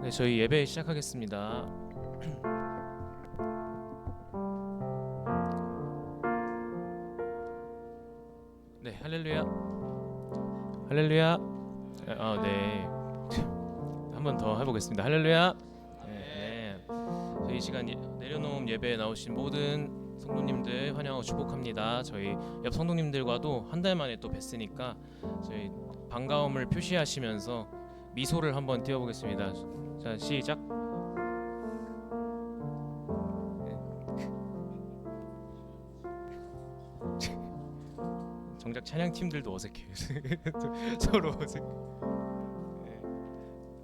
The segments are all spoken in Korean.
네, 저희 예배 시작하겠습니다. 네, 할렐루야, 할렐루야. 네, 한 번 더 해보겠습니다. 할렐루야. 네. 저희 이 시간 내려놓음 예배에 나오신 모든 성도님들 환영하고 축복합니다. 저희 옆 성도님들과도 한 달 만에 또 뵀으니까 저희 반가움을 표시하시면서 미소를 한번 띄워보겠습니다. 자, 시작. 정작 찬양팀들도 어색해요. 서로 어색.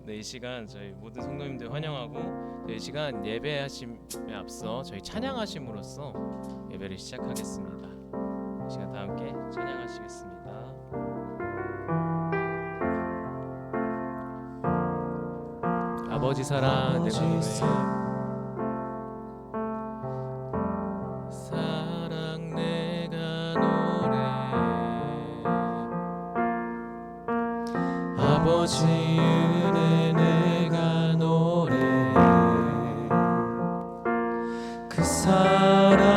네, 이 시간 저희 모든 성도님들 환영하고 이 시간 예배하심에 앞서 저희 찬양하심으로써 예배를 시작하겠습니다. 이 시간 다 함께 찬양하시겠습니다. 아버지 사랑 내가 노래 사랑 내가 노래 아버지 은혜 내가 노래 그 사랑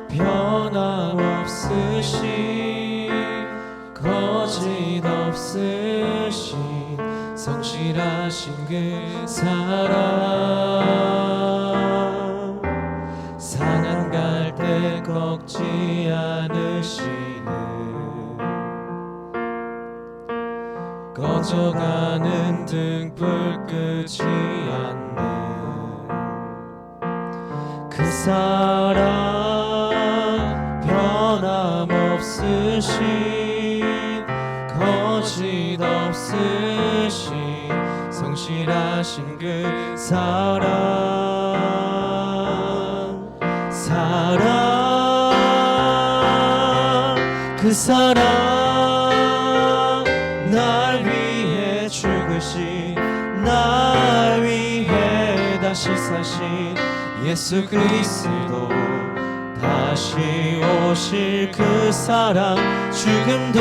변함없으신 거짓 없으신 성실하신 그 사랑 상한 갈대 꺾지 않으시는 꺼져가는 등불 끄지 않는 그 사랑 변함없으신 거짓 없으신 성실하신 그 사랑 그 사랑 날 위해 죽으신 날 위해 다시 사신 예수 그리스도 다시 오실 그 사랑 죽음도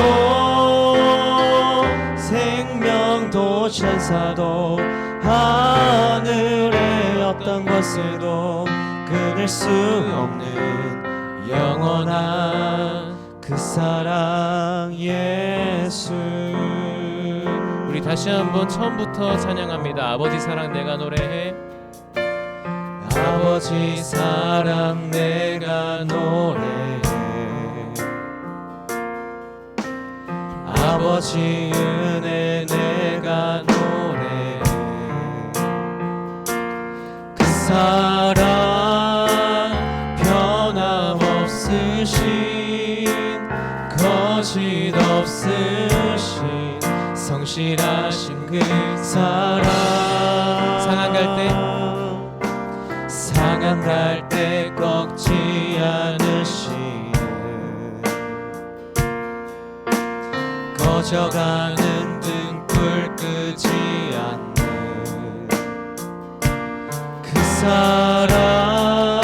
생명도 천사도 하늘의 어떤 것에도 끊을 수 없는 영원한 그 사랑 예수. 우리 다시 한번 처음부터 찬양합니다. 아버지 사랑 내가 노래해 아버지 사랑 내가 노래해 아버지 은혜 내가 노래해 그 사랑 변함없으신 거짓 없으신 성실하신 그 사랑 상한 갈대 꺾지 않으시는 꺼져가는 등불 끄지 않는 그 사랑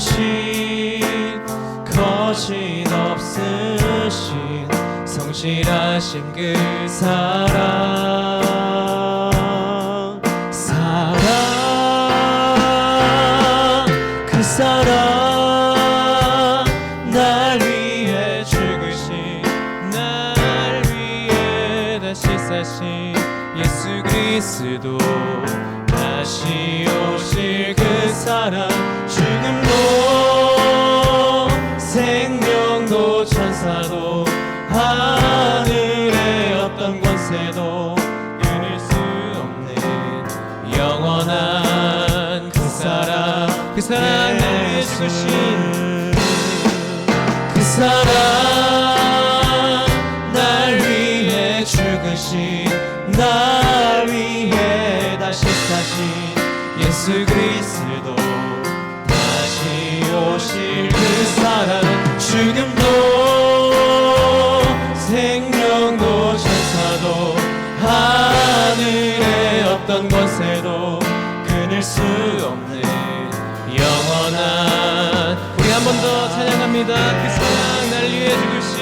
변함없으신 거짓 없으신 성실하신 그 사랑 그 사랑 날 위해 죽으신 날 위해 다시 사신 예수 그리스도 다시 오실 그 사랑 죽음도 생명도 천사도 하늘의 어떤 권세도 끊을 수 없는 영원한 그 사랑 날 위해 죽으신 그 사랑 날 위해 죽으신 날 위해 다시 사신 예수 그리스도 다시 오실 그 사랑 죽음도 생명도 천사도 하늘의 어떤 권세도 끊을 수 없는 영원한 우리 한 번 더 찬양합니다. 그 사랑 날 위해 죽으신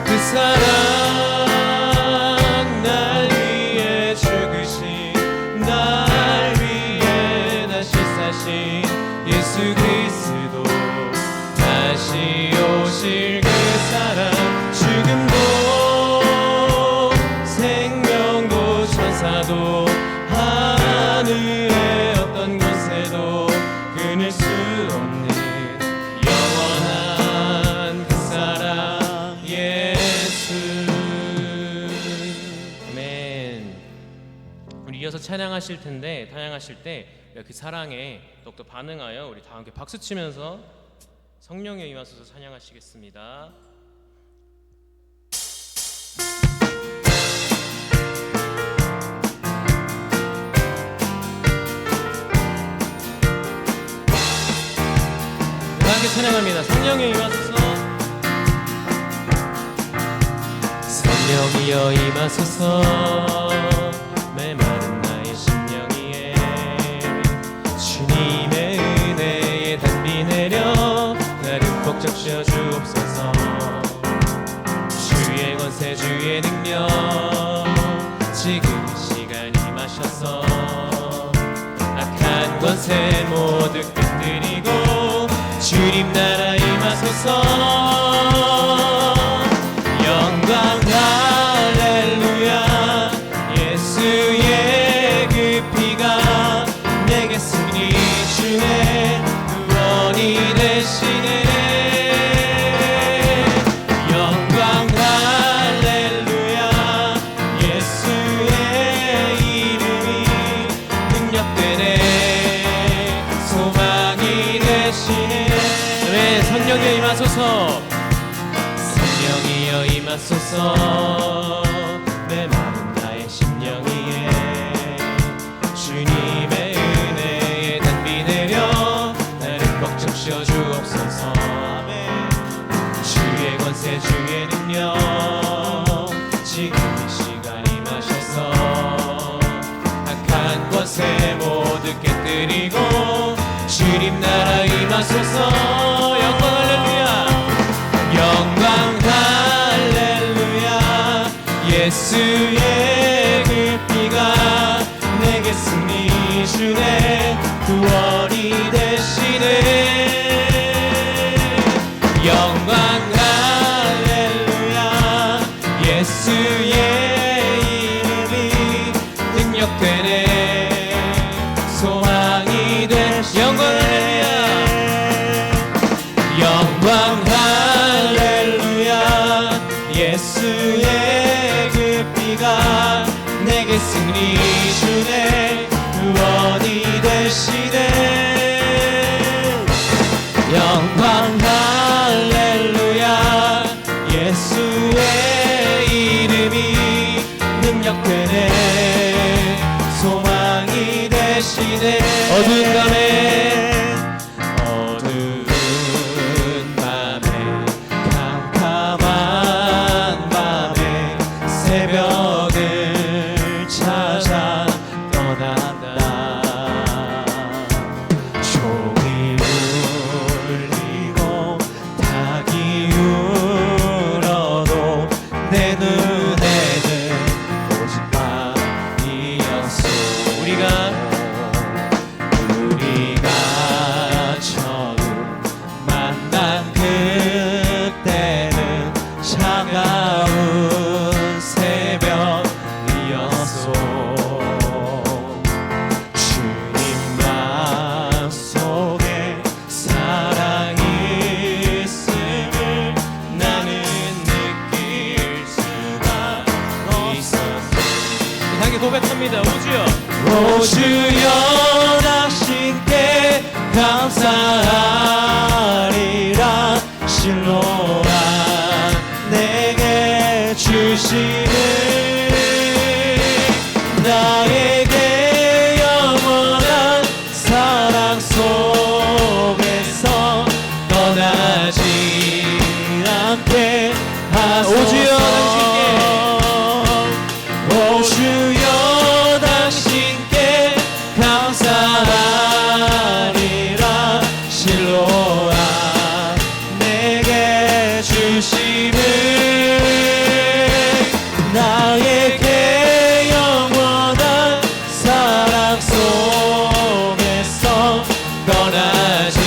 그 사랑 이어서 찬양하실 때 그 사랑에 더욱더 반응하여 우리 다 함께 박수 치면서 성령에 임하소서 찬양하시겠습니다. 다 함께 찬양합니다. 성령에 임하소서. 성령이여 임하소서. 메마른 나의 심령 위에 주님의 은혜에 담비 내려 나를 꼭 적셔 주옵소서. 주의 권세 주의 능력 지금 이 시간 임하셔서 악한 권세 모두 깨뜨리고 주님 나라 임하소서. 영광 할렐루야. 예수의 그 피가 내게 승리 주네 구원이 되시네. 영광 할렐루야. 예수의 이름이 능력되네 소망이 되시네. 네, 성령이여 임하소서. 성령이여 임하소서. 메마른 나의 심령 위에 주님의 은혜에 담비 내려 나를 꼭 적셔 주옵소서. 아멘. 주의 권세 주의 능력 지금 이 시간 임하셔서 악한 권세 모두 깨뜨리고 주님 나라 임하소서. 영광 할렐루야. 영광 할렐루야. 예수의 그 피가 내게 승리 주네 구원이 되시네. 영광 할렐루야. 예수의 이름이 능력되네 소망이 되시네. 영광 할렐루야. 영광 할렐루야. 예수의 그 피가 내게 승리 주네 구원이 되시네. 영광 할렐루야. 예수의 이름이 능력되네 소망이 되시네. 어두운 밤에 캄캄한 밤에 새벽을 찾아 떠난다. 종이 울리고 닭이 울어도 내 눈에는 오직 밤이었소. 우리가 처음 만난 그때는 차가운 새벽이었소. 주님 마음속에 사랑이 있음을 나는 느낄 수가 있었소. 향기 고백합니다. 오주여 당신께 감사하리라. 실로라 내게 주시는 나에게 영원한 사랑 속에서 떠나지 않게 하소서. 오주여 당신께 감사하리라. 실로라 내게 주심을 나에게 영원한 사랑 속에서 떠나지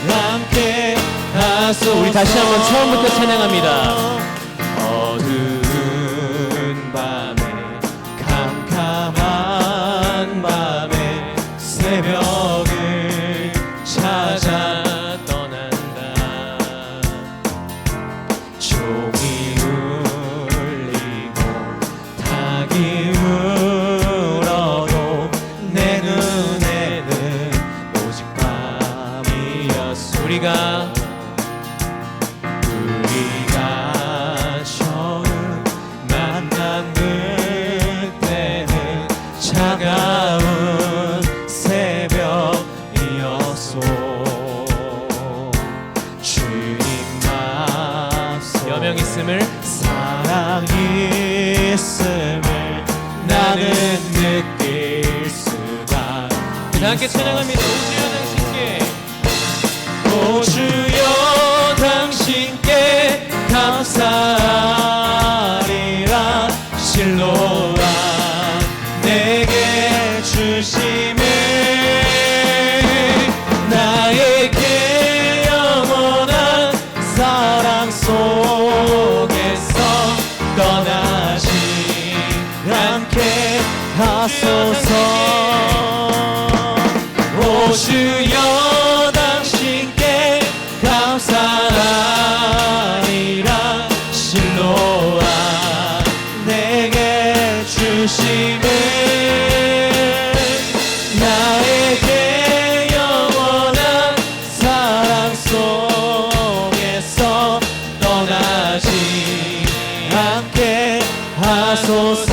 않게 하소서. 우리 다시 한번 처음부터 찬양합니다. 어두운 밤에 캄캄한 밤에 새벽을 찾아 떠난다. 종이 울리고 닭이 울어 여명 있음을 사랑이 있음을 나는 느낄 수가 다 함께 찬양합니다. 오 주여 당신께 감사하리라 실로와 내게 주심을 나에게 영원한 사랑 속에서 떠나지 않게 하소서. 오 주여 당신께 감사하리라 실로와 내게 주심을 나에게 영원한 사랑 속에서 떠나지 않게 하소서.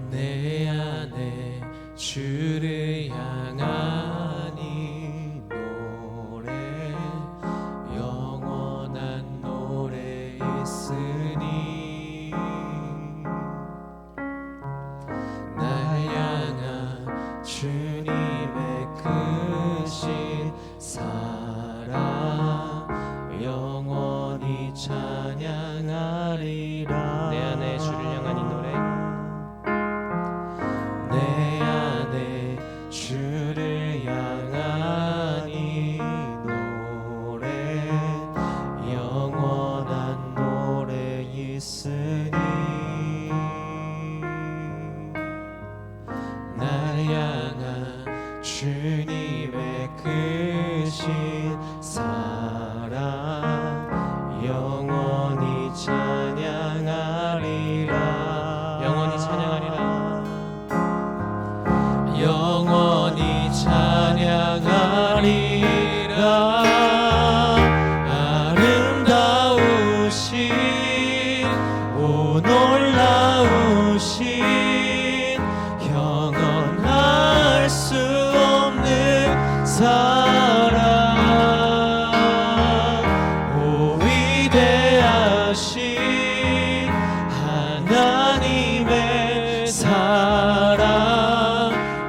내 안에 주를 향한 이 노래 영원한 노래 있으니 날 향한 주님의 크신 사랑 영원히 찬양하리라. 내 안에 주를 향한 이 노래 내 안에 주를 향한 이 노래 영원한 노래 있으니 날 향한 주님의 크신 사랑 영원히 찬양하리라. 영원히 찬양하리라. 영원히 찬양하리라. 아름다우신 오 놀라우신 영원할 수 없는 사랑 오 위대하신 하나님의 사랑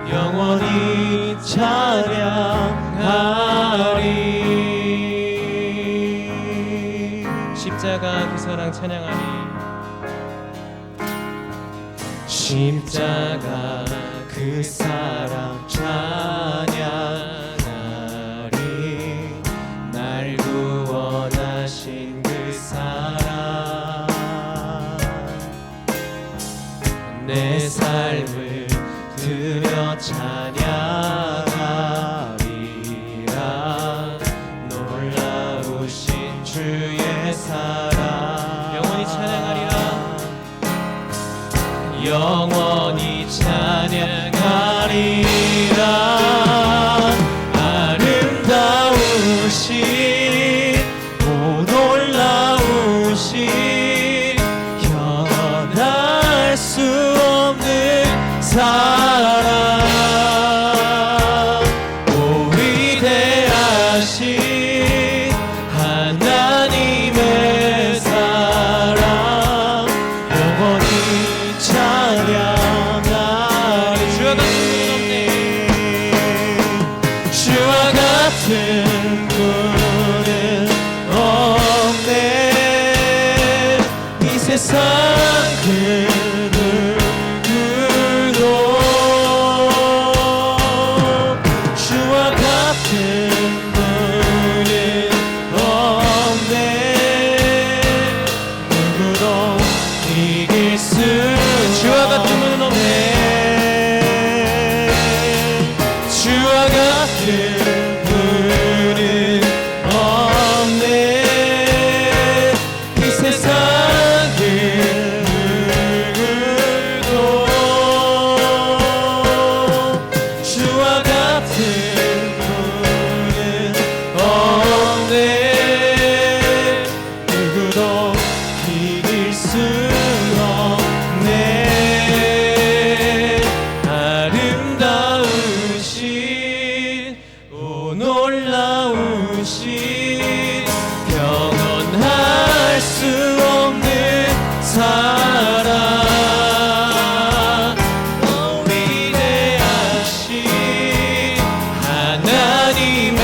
영원히 찬양하리. 십자가 그 사랑 찬양하리. 십자가 그 사랑 찬양하리. 날 구원하신 그 사랑 내 삶을 드려 찬양하리라. 놀라우신 주의 사랑 영원히 찬양하리라. 영원히 찬양하리라. 아름다우신 오 놀라우신 영원할 수 없는 사랑 오 위대하신 하나님의 사랑 영원히 찬양하리. 주와 같은 분은 없네. 이 세상 그 누구도 주와 같은 분은 없네. 누구도 이길 수 주와 같은 분은 없네. 주와 분은 없네. 이 세상에 누구도 주와 같은 분은 없네. 누구도 이길 수 없네. 아름다우신 오 놀라우신 영원할 수 없는 사랑, 위대하신 하나님의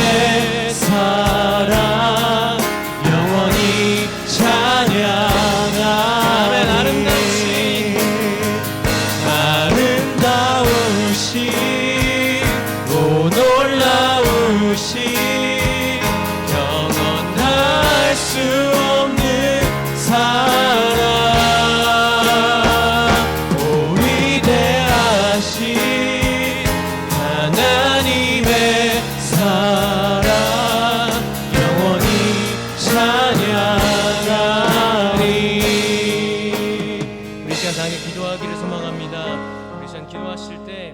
사랑 영원히 찬양하네. 아름다우신 오 놀라우신 영원할 수 없는 사랑, 오 위대하신 하나님의 사랑 영원히 찬양하리. 우리 시간 당에 기도하기를 소망합니다. 우리 시간 기도하실 때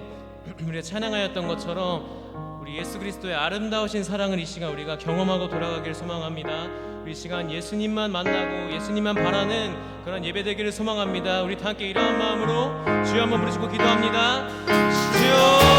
우리가 찬양하였던 것처럼 우리 예수 그리스도의 아름다우신 사랑을 이 시간 우리가 경험하고 돌아가기를 소망합니다. 우리 시간 예수님만 만나고 예수님만 바라는 그런 예배 되기를 소망합니다. 우리 다 함께 이러한 마음으로 주여 한번 부르시고 기도합니다. 주여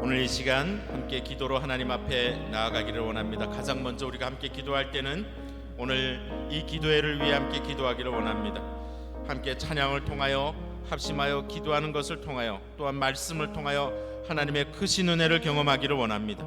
오늘 이 시간 함께 기도로 하나님 앞에 나아가기를 원합니다. 가장 먼저 우리가 함께 기도할 때는 오늘 이 기도회를 위해 함께 기도하기를 원합니다. 함께 찬양을 통하여 합심하여 기도하는 것을 통하여 또한 말씀을 통하여 하나님의 크신 은혜를 경험하기를 원합니다.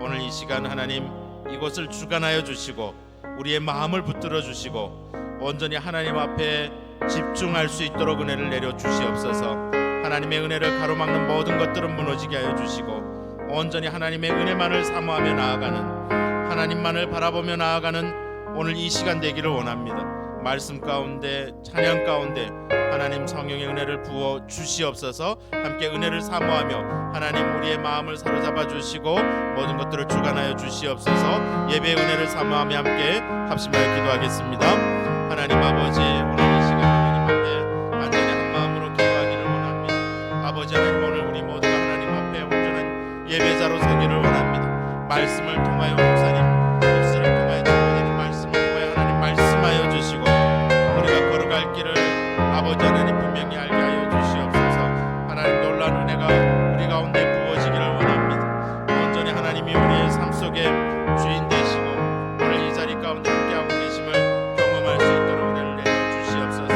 오늘 이 시간 하나님 이곳을 주관하여 주시고 우리의 마음을 붙들어 주시고 온전히 하나님 앞에 집중할 수 있도록 은혜를 내려 주시옵소서. 하나님의 은혜를 가로막는 모든 것들은 무너지게 하여 주시고 온전히 하나님의 은혜만을 사모하며 나아가는, 하나님만을 바라보며 나아가는 오늘 이 시간 되기를 원합니다. 말씀 가운데 찬양 가운데 하나님 성령의 은혜를 부어 주시옵소서. 함께 은혜를 사모하며 하나님 우리의 마음을 사로잡아 주시고 모든 것들을 주관하여 주시옵소서. 예배의 은혜를 사모하며 함께 합심하여 기도하겠습니다. 하나님 아버지, 오늘 이 시간 하나님 앞에 완전히 한 마음으로 기도하기를 원합니다. 아버지 하나님, 오늘 우리 모두가 하나님 앞에 온전한 예배자로 서기를 원합니다. 말씀을 통하여 목사님 입술을 통하여 전해드린 말씀을 통하여 하나님 말씀하여 주시고 우리가 걸어갈 길을 아버지 하나님 분명히 알게 하여 주시옵소서. 하나님 놀라운 은혜가 우리 가운데 부어지기를 원합니다. 온전히 하나님이 우리의 삶 속에 주인 되시고 오늘 이 자리 가운데 함께하고 계심을 경험할 수 있도록 은혜를 내려주시옵소서.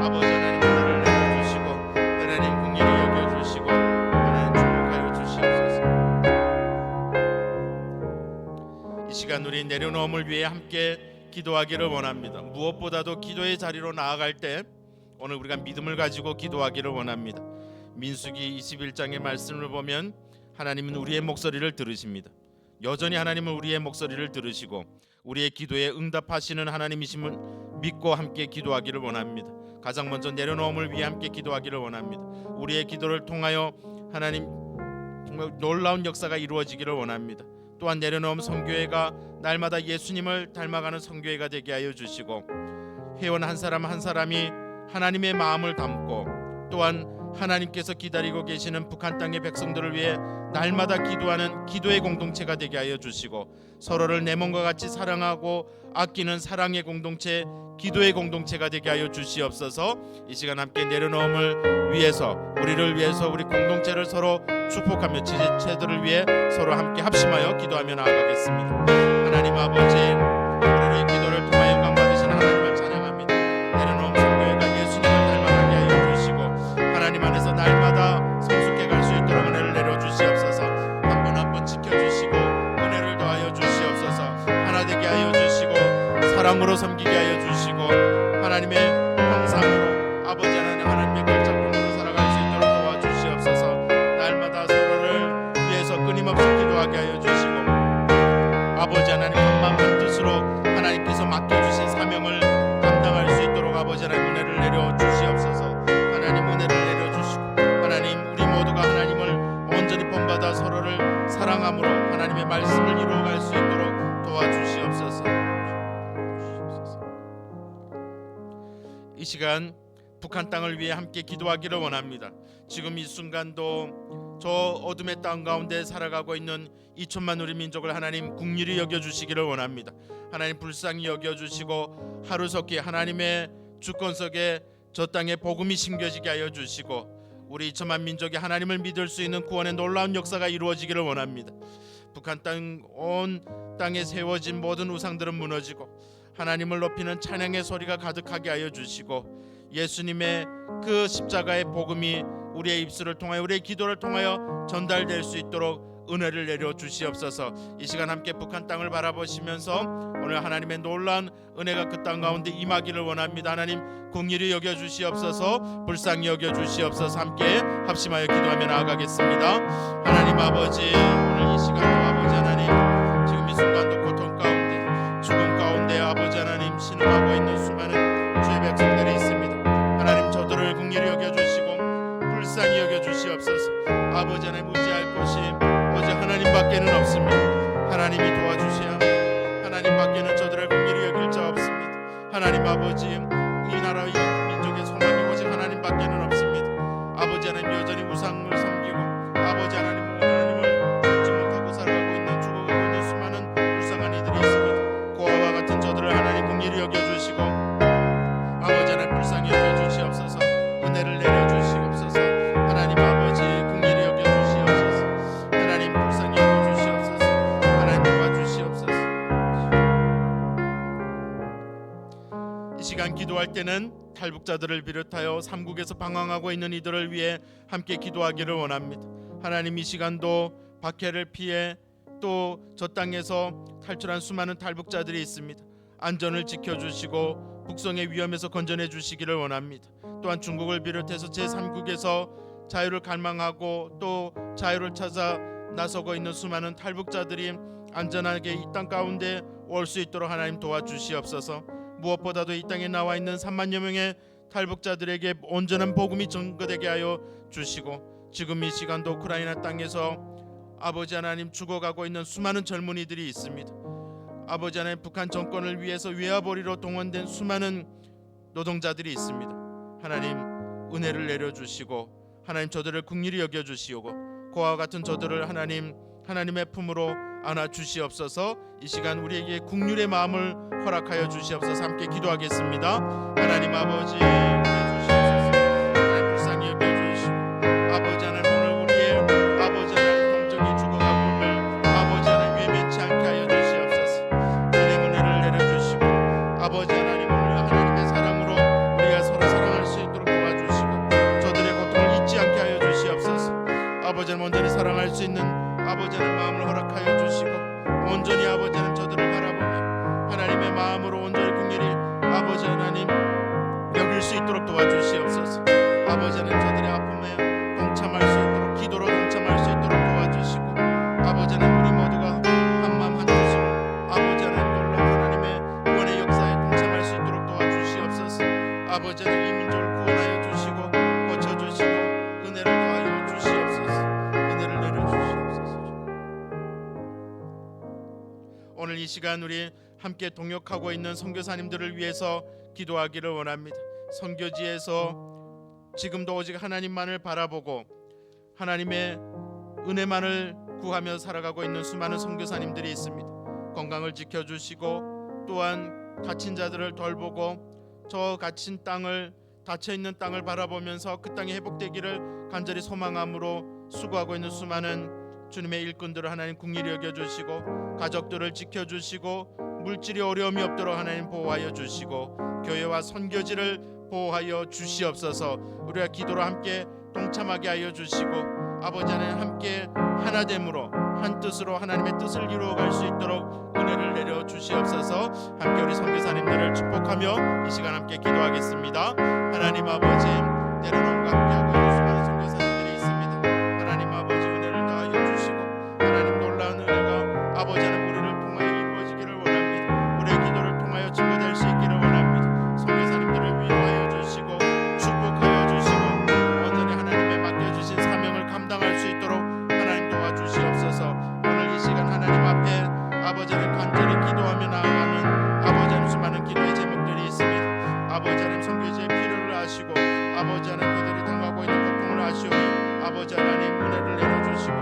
아버지 하나님 은혜를 내려주시고 하나님 긍휼히 여겨주시고 하나님 축복하여 주시옵소서. 이 시간 우리 내려놓음을 위해 함께 기도하기를 원합니다. 무엇보다도 기도의 자리로 나아갈 때 오늘 우리가 믿음을 가지고 기도하기를 원합니다. 민수기 21장의 말씀을 보면 하나님은 우리의 목소리를 들으십니다. 여전히 하나님은 우리의 목소리를 들으시고 우리의 기도에 응답하시는 하나님이심을 믿고 함께 기도하기를 원합니다. 가장 먼저 내려놓음을 위해 함께 기도하기를 원합니다. 우리의 기도를 통하여 하나님 정말 놀라운 역사가 이루어지기를 원합니다. 또한 내려놓음 선교회가 날마다 예수님을 닮아가는 선교회가 되게 하여 주시고 회원 한 사람 한 사람이 하나님의 마음을 담고 또한 하나님께서 기다리고 계시는 북한 땅의 백성들을 위해 날마다 기도하는 기도의 공동체가 되게 하여 주시고, 서로를 내 몸과 같이 사랑하고 아끼는 사랑의 공동체, 기도의 공동체가 되게 하여 주시옵소서. 이 시간 함께 내려놓음을 위해서, 우리를 위해서, 우리 공동체를 서로 축복하며 지체들을 위해 서로 함께 합심하여 기도하며 나아가겠습니다. 하나님 아버지, 우리의 기도를 통하여 영광 받으시는 하나님을 찬양합니다. 내려놓은 성교회가 예수님을 닮아가게 하여 주시고, 하나님 안에서 날마다 성숙해 갈 수 있도록 은혜를 내려 주시옵소서. 한 번 한 번 지켜주시고 은혜를 더하여 주시옵소서. 하나 되게 하여 주시고 사랑으로 섬기게 하여 주시고, 하나님의 형상으로 아버지 하나님, 하나님의 걸작품으로 살아갈 수 있도록 도와주시옵소서. 날마다 서로를 위해서 끊임없이 기도하게 하여 주시고, 아버지 하나님 한마음 한뜻으로 하나님께서 맡겨주신 사명을 감당할 수 있도록 아버지 하나님 은혜를 내려 주시옵소서. 하나님 은혜를 내려 주시고, 하나님 우리 모두가 하나님을 온전히 본받아 서로를 사랑함으로 하나님의 말씀을 이루어갈 수 있도록 도와주시옵소서. 이 시간 북한 땅을 위해 함께 기도하기를 원합니다. 지금 이 순간도 저 어둠의 땅 가운데 살아가고 있는 2천만 우리 민족을 하나님 긍휼히 여겨주시기를 원합니다. 하나님 불쌍히 여겨주시고 하루속히 하나님의 주권석에 저 땅에 복음이 심겨지게 하여 주시고, 우리 2천만 민족이 하나님을 믿을 수 있는 구원의 놀라운 역사가 이루어지기를 원합니다. 북한 땅 온 땅에 세워진 모든 우상들은 무너지고 하나님을 높이는 찬양의 소리가 가득하게 하여 주시고, 예수님의 그 십자가의 복음이 우리의 입술을 통하여, 우리의 기도를 통하여 전달될 수 있도록 은혜를 내려 주시옵소서. 이 시간 함께 북한 땅을 바라보시면서 오늘 하나님의 놀라운 은혜가 그 땅 가운데 임하기를 원합니다. 하나님 긍휼히 여겨 주시옵소서. 불쌍히 여겨 주시옵소서. 함께 합심하여 기도하며 나아가겠습니다. 하나님 아버지, 오늘 이 시간도 아버지 하나님, 지금 이 순간도 고통 가운데, 죽음 가운데 아버지 하나님 신음하고 있는 수많은 주의 백성들이 있습니다. 하나님 저들을 긍휼히 여겨 주시고 불쌍히 여겨 주시옵소서. 아버지 하나님 의지할 곳이 오직 하나님밖에는 없습니다. 하나님이 도와주셔야 합니다. 하나님밖에는 저들을 긍휼히 여길 자 없습니다. 하나님 아버지, 이 나라 이 민족의 소망이 오직 하나님밖에는 없습니다. 아버지 하나님 여전히 우상을 섬기고 아버지 하나님을 믿지 못하고 살아가고 있는, 죽어가고 있는 수많은 불쌍한 이들이 있습니다. 고아와 같은 저들을 하나님 긍휼히 여겨주시고 아버지 하나님 불쌍히 여겨주시옵소서. 은혜를 내려주시옵소서. 하나님 아버지 긍휼히 여겨주시옵소서. 하나님 불쌍히 여겨주시옵소서. 하나님 도와주시옵소서. 이 시간 기도할 때는 탈북자들을 비롯하여 삼국에서 방황하고 있는 이들을 위해 함께 기도하기를 원합니다. 하나님 이 시간도 박해를 피해 또 저 땅에서 탈출한 수많은 탈북자들이 있습니다. 안전을 지켜주시고 북송의 위험에서 건져내 주시기를 원합니다. 또한 중국을 비롯해서 제3국에서 자유를 갈망하고 또 자유를 찾아 나서고 있는 수많은 탈북자들이 안전하게 이 땅 가운데 올 수 있도록 하나님 도와주시옵소서. 무엇보다도 이 땅에 나와 있는 3만여 명의 탈북자들에게 온전한 복음이 전거되게 하여 주시고, 지금 이 시간도 우크라이나 땅에서 아버지 하나님 죽어가고 있는 수많은 젊은이들이 있습니다. 아버지 하나님 북한 정권을 위해서 외화벌이로 동원된 수많은 노동자들이 있습니다. 하나님 은혜를 내려주시고 하나님 저들을 긍휼히 여겨주시고 고아와 같은 저들을 하나님의 품으로 안아 주시옵소서. 이 시간 우리에게 긍휼의 마음을 허락하여 주시옵소서. 함께 기도하겠습니다. 하나님 아버지 주시옵소서. 하나님 불쌍히 여겨주시고 아버지 하나님 오늘 우리의 아버지 하나님 동족이 죽어가고 오늘 아버지 하나님 외면치 않게 하여 주시옵소서. 주님의 은혜를 내려주시고 아버지 하나님 오늘 하나님의 사랑으로 우리가 서로 사랑할 수 있도록 도와주시고 저들의 고통을 잊지 않게 하여 주시옵소서. 아버지 하나님 온전히 사랑할 수 있는 아버지 하나님 마음을 허락하여 주시고 온전히 아버지 하나님 저들을 바라보며 하나님의 마음으로 온전히 긍휼히 아버지 하나님 여길 수 있도록 도와주시옵소서. 아버지 하나님 저들의 아픔에 동참할 수 있도록, 기도로 동참할 수 있도록 도와주시고 아버지 하나님 우리 모두가 한마음 한뜻으로 아버지 하나님 놀라운 하나님의 구원의 역사에 동참할 수 있도록 도와주시옵소서. 아버지 하나님 이 민족을 구원하여 주시고 고쳐주시고 은혜를 더하여 주시옵소서. 은혜를 내려주시옵소서. 오늘 이 시간 우리 함께 동역하고 있는 선교사님들을 위해서 기도하기를 원합니다. 선교지에서 지금도 오직 하나님만을 바라보고 하나님의 은혜만을 구하며 살아가고 있는 수많은 선교사님들이 있습니다. 건강을 지켜주시고 또한 갇힌 자들을 돌보고 저 갇힌 땅을 닫혀있는 땅을 바라보면서 그 땅이 회복되기를 간절히 소망함으로 수고하고 있는 수많은 주님의 일꾼들을 하나님 긍휼히 여겨주시고 가족들을 지켜주시고 물질이 어려움이 없도록 하나님 보호하여 주시고 교회와 선교지를 보호하여 주시옵소서. 우리가 기도로 함께 동참하게 하여 주시고 아버지 하나님 함께 하나됨으로 한 뜻으로 하나님의 뜻을 이루어갈 수 있도록 은혜를 내려 주시옵소서. 함께 우리 선교사님들을 축복하며 이 시간 함께 기도하겠습니다. 하나님 아버지 내려놓음과 함께하고 있는 수많은 선교사님들이 있습니다. 하나님 아버지 은혜를 다하여 주시고 하나님 놀라운 은혜가 아버지 하나님 우리를 통하여 이루어지기를 원합니다. 우리의 기도를 통하여 증거될 수 있기를 원합니다. 선교사님들을 위로하여 주시고 축복하여 주시고 온전히 하나님의 맡겨주신 사명을 감당할 수 있도록 하나님 도와주시옵소서. 오늘 이 시간 하나님 앞에 아버지를 간절히 기도하며 나아가는 아버지 하나님 수많은 기도의 제목들이 있습니다. 아버지 하나님 선교지의 필요를 아시고 아버지 하나님 그들이 당하고 있는 고통을 아시오니 아버지 하나님 은혜를 내려주시고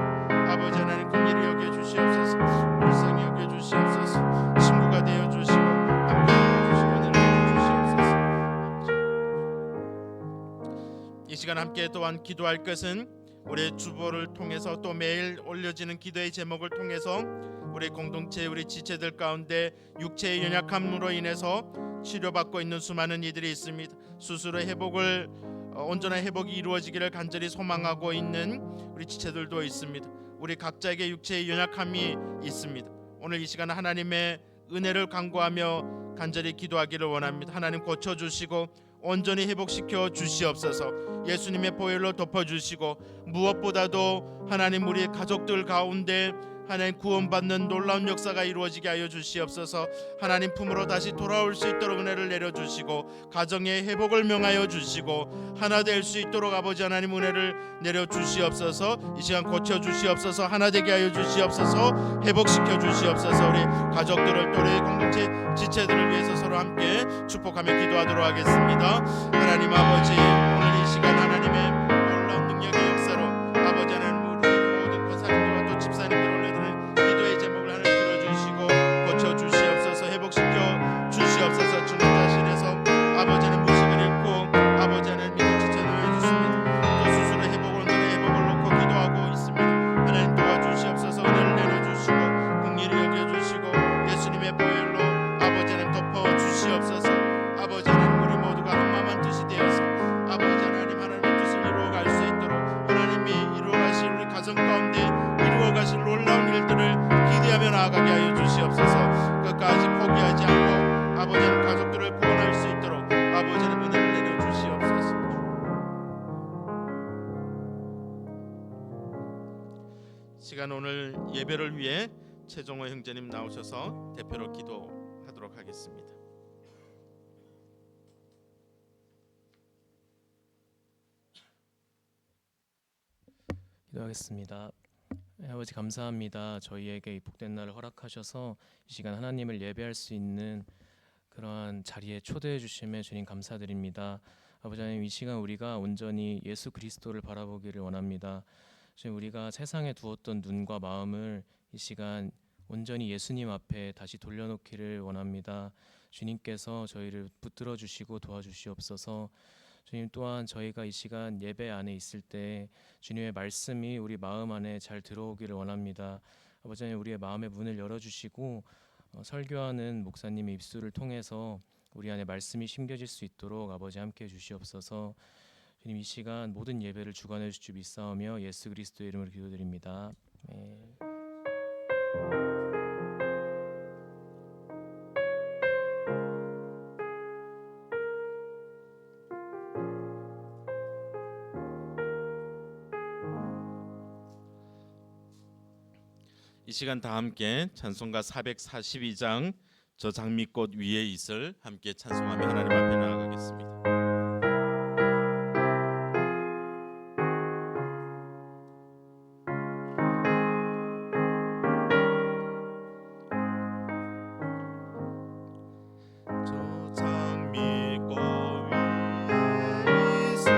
아버지 하나님 긍휼히 여겨주시옵소서. 불쌍히 여겨주시옵소서. 친구가 되어주시고 함께 해주시고 은혜를 내려주시옵소서. 이 시간 함께 또한 기도할 것은 우리 주보를 통해서 또 매일 올려지는 기도의 제목을 통해서 우리 공동체 우리 지체들 가운데 육체의 연약함으로 인해서 치료받고 있는 수많은 이들이 있습니다. 스스로 회복을 온전한 회복이 이루어지기를 간절히 소망하고 있는 우리 지체들도 있습니다. 우리 각자에게 육체의 연약함이 있습니다. 오늘 이 시간 하나님의 은혜를 간구하며 간절히 기도하기를 원합니다. 하나님 고쳐주시고 온전히 회복시켜 주시옵소서. 예수님의 보혈로 덮어주시고 무엇보다도 하나님 우리 가족들 가운데 하나님 구원받는 놀라운 역사가 이루어지게 하여 주시옵소서. 하나님 품으로 다시 돌아올 수 있도록 은혜를 내려주시고 가정의 회복을 명하여 주시고 하나 될 수 있도록 아버지 하나님 은혜를 내려주시옵소서. 이 시간 고쳐주시옵소서. 하나 되게 하여 주시옵소서. 회복시켜 주시옵소서. 우리 가족들을 또 우리 공동체 지체들을 위해서 서로 함께 축복하며 기도하도록 하겠습니다. 하나님 아버지 오늘 이 시간 하나님의 놀라운 능력의 역사로 아버지 하나님 우리 모든 권사님들과 또 집사님들 기도의 제목을 하나님 들어주시고 고쳐주시옵소서. 회복시켜 주시옵소서. 주님 자신에서 아버지 하나님 무식을 잃고 아버지 하나님 믿음 지체를 해주십니다. 또 스스로 회복을 오늘의 회복을 놓고 기도하고 있습니다. 하나님 도와주시옵소서. 은혜를 내려주시고 긍휼히 여겨주시고 예수님의 보혈로 아버지 하나님 덮어주시옵소서. 아버지 하나님 우리 모두가 한마음 한뜻이 되어서 아버지 하나님 하나님의 뜻을 이루어갈 수 있도록 하나님이 이루어가실 우리 가정 가운데 이루어가실 놀라운 일들을 기대하며 나아가게 하여 주시옵소서. 끝까지 포기하지 않고 아버지 하나님 가족들을 구원할 수 있도록 아버지 하나님 은혜를 내려주시옵소서. 시간 오늘 예배를 위해 최종호 형제님 나오셔서 대표로 기도하도록 하겠습니다. 기도하겠습니다. 아버지 감사합니다. 저희에게 이 복된 날을 허락하셔서 이 시간 하나님을 예배할 수 있는 그러한 자리에 초대해 주심에 주님 감사드립니다. 아버지 하나님 이 시간 우리가 온전히 예수 그리스도를 바라보기를 원합니다. 주님 우리가 세상에 두었던 눈과 마음을 이 시간 온전히 예수님 앞에 다시 돌려놓기를 원합니다. 주님께서 저희를 붙들어 주시고 도와주시옵소서. 주님 또한 저희가 이 시간 예배 안에 있을 때 주님의 말씀이 우리 마음 안에 잘 들어오기를 원합니다. 아버지 하나님 우리의 마음의 문을 열어주시고 설교하는 목사님의 입술을 통해서 우리 안에 말씀이 심겨질 수 있도록 아버지 함께해 주시옵소서. 주님 이 시간 모든 예배를 주관해 주실 줄 믿사오며 예수 그리스도의 이름으로 기도드립니다. 아멘. 이 시간 다 함께 찬송가 442장 저 장미꽃 위에 있을 함께 찬송하며 하나님 앞에 나아가겠습니다. 저 장미꽃 위에 있을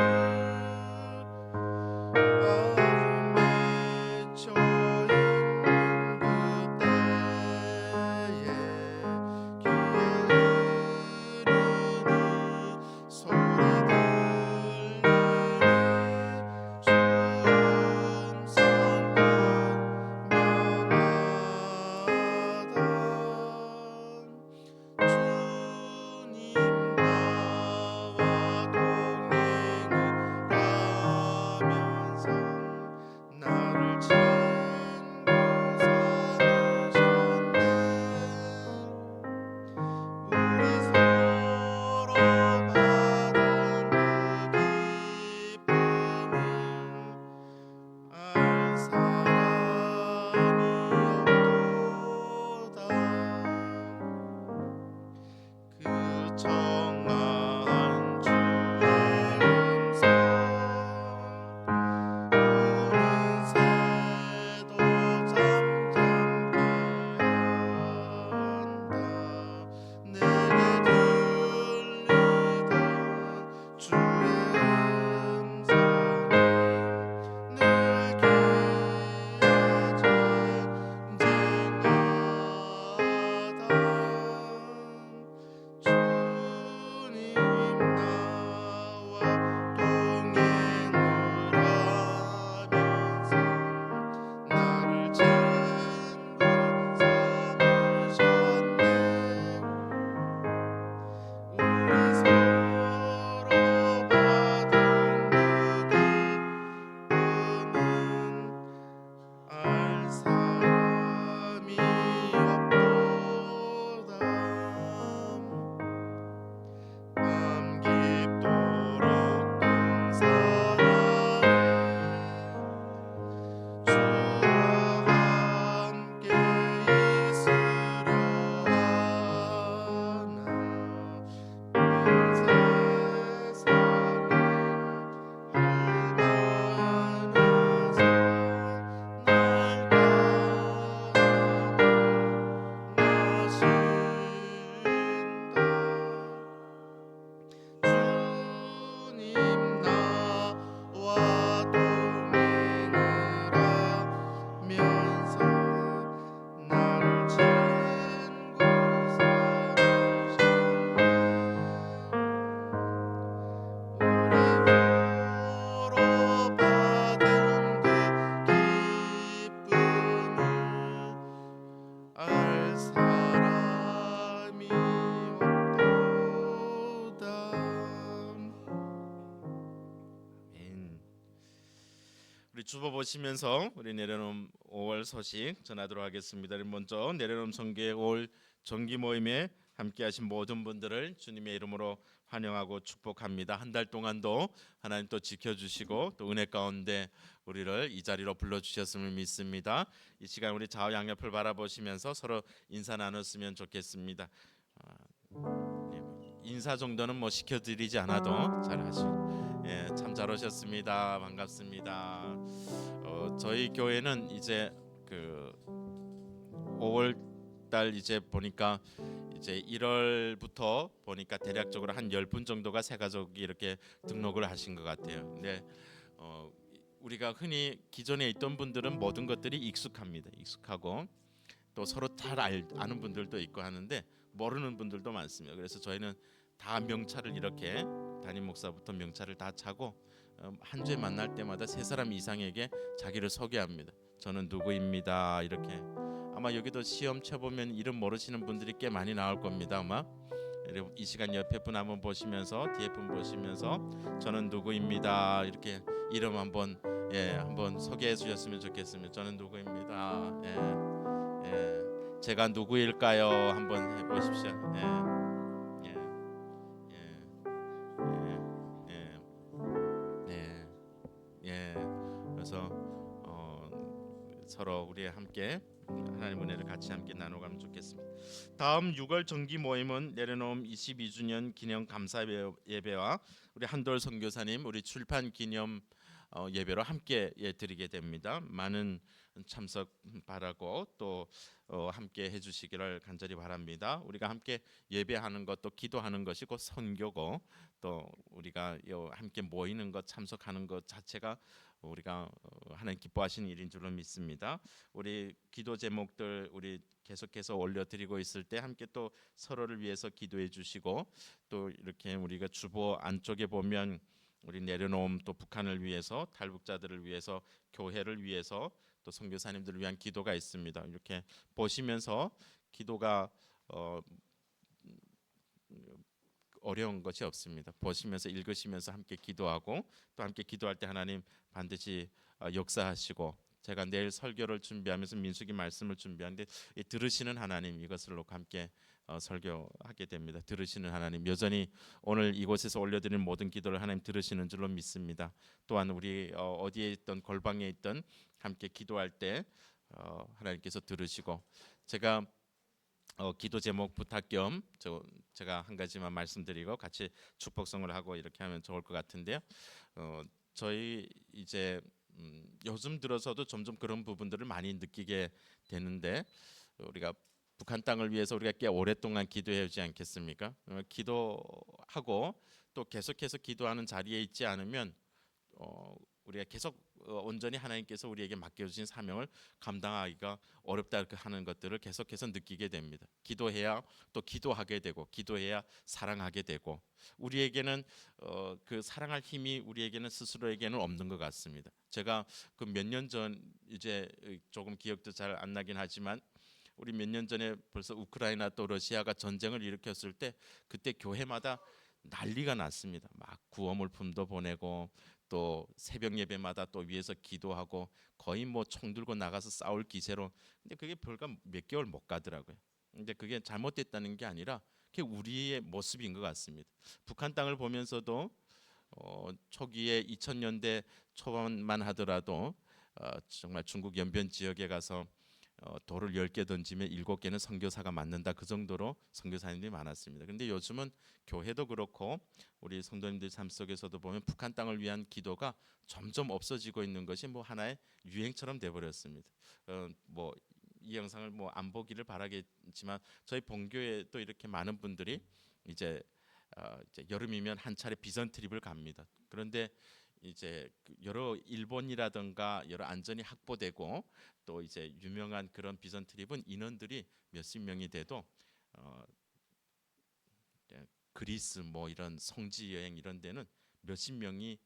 주보 보시면서 우리 내려놓은 5월 소식 전하도록 하겠습니다. 먼저 내려놓은 성교회 5월 정기 모임에 함께하신 모든 분들을 주님의 이름으로 환영하고 축복합니다. 한 달 동안도 하나님 또 지켜주시고 또 은혜 가운데 우리를 이 자리로 불러주셨음을 믿습니다. 이 시간 우리 좌우 양옆을 바라보시면서 서로 인사 나눴으면 좋겠습니다. 인사 정도는 뭐 시켜드리지 않아도 잘 하시고 참 잘 오셨습니다. 반갑습니다. 저희 교회는 이제 그 5월 달 이제 보니까 이제 1월부터 보니까 대략적으로 한 10분 정도가 새 가족이 이렇게 등록을 하신 것 같아요. 근데 우리가 흔히 기존에 있던 분들은 모든 것들이 익숙합니다. 익숙하고 또 서로 잘 아는 분들도 있고 하는데 모르는 분들도 많습니다. 그래서 저희는 다 명찰을 이렇게 담임 목사부터 명찰을 다 차고 한 주에 만날 때마다 세 사람 이상에게 자기를 소개합니다. 저는 누구입니다. 이렇게 아마 여기도 시험 쳐보면 이름 모르시는 분들이 꽤 많이 나올 겁니다. 아마 이 시간 옆에 분 한번 보시면서 뒤에 분 보시면서 저는 누구입니다. 이렇게 이름 한번 한번 소개해 주셨으면 좋겠습니다. 저는 누구입니다. 제가 누구일까요? 한번 해보십시오. 그래서 서로 우리 함께 하나님 은혜를 같이 함께 나눠가면 좋겠습니다. 다음 6월 정기 모임은 내려놓음 22주년 기념 감사 예배와 우리 한돌 선교사님 우리 출판 기념 예배로 함께 드리게 됩니다. 많은 참석 바라고 또 함께 해주시기를 간절히 바랍니다. 우리가 함께 예배하는 것 또 기도하는 것이 곧 선교고 또 우리가 함께 모이는 것 참석하는 것 자체가 우리가 하나님 기뻐하시는 일인 줄로 믿습니다. 우리 기도 제목들 우리 계속해서 올려드리고 있을 때 함께 또 서로를 위해서 기도해 주시고 또 이렇게 우리가 주보 안쪽에 보면 우리 내려놓음 또 북한을 위해서 탈북자들을 위해서 교회를 위해서 또 선교사님들을 위한 기도가 있습니다. 이렇게 보시면서 기도가 어려운 것이 없습니다. 보시면서 읽으시면서 함께 기도하고 또 함께 기도할 때 하나님 반드시 역사하시고 제가 내일 설교를 준비하면서 민수기 말씀을 준비하는데 들으시는 하나님 이것을 놓고 함께 설교하게 됩니다. 들으시는 하나님 여전히 오늘 이곳에서 올려드리는 모든 기도를 하나님 들으시는 줄로 믿습니다. 또한 우리 어디에 있던 골방에 있던 함께 기도할 때 하나님께서 들으시고 제가 기도 제목 부탁 겸 제가 한 가지만 말씀드리고 같이 축복성을 하고 이렇게 하면 좋을 것 같은데요. 저희 이제 요즘 들어서도 점점 그런 부분들을 많이 느끼게 되는데 우리가 북한 땅을 위해서 우리가 꽤 오랫동안 기도해오지 않겠습니까? 기도하고 또 계속해서 기도하는 자리에 있지 않으면 우리가 계속 온전히 하나님께서 우리에게 맡겨주신 사명을 감당하기가 어렵다 하는 것들을 계속해서 느끼게 됩니다. 기도해야 또 기도하게 되고 기도해야 사랑하게 되고 우리에게는 그 사랑할 힘이 우리에게는 스스로에게는 없는 것 같습니다. 제가 그 몇 년 전 이제 조금 기억도 잘 안 나긴 하지만 우리 몇 년 전에 벌써 우크라이나 또 러시아가 전쟁을 일으켰을 때 그때 교회마다 난리가 났습니다. 막 구호물품도 보내고 또 새벽 예배마다 또 위에서 기도하고 거의 뭐 총 들고 나가서 싸울 기세로 근데 그게 불과 몇 개월 못 가더라고요. 근데 그게 잘못됐다는 게 아니라 그게 우리의 모습인 것 같습니다. 북한 땅을 보면서도 초기에 2000년대 초반만 하더라도 정말 중국 연변 지역에 가서 돌을 10개 던지면 7개는 선교사가 맞는다 그 정도로 선교사님들이 많았습니다. 그런데 요즘은 교회도 그렇고 우리 성도님들 삶 속에서도 보면 북한 땅을 위한 기도가 점점 없어지고 있는 것이 뭐 하나의 유행처럼 돼버렸습니다. 뭐 이 영상을 뭐 안 보기를 바라겠지만 저희 본교회도 이렇게 많은 분들이 이제 여름이면 한 차례 비전 트립을 갑니다. 그런데 이제 여러 일본이라든가 여러 안전이 확보되고 또 이제 유명한 그런 비전 트립은 인원들이 몇십 명이 돼도 그리스 뭐 이런 성지 여행 이런 데는 몇십 명이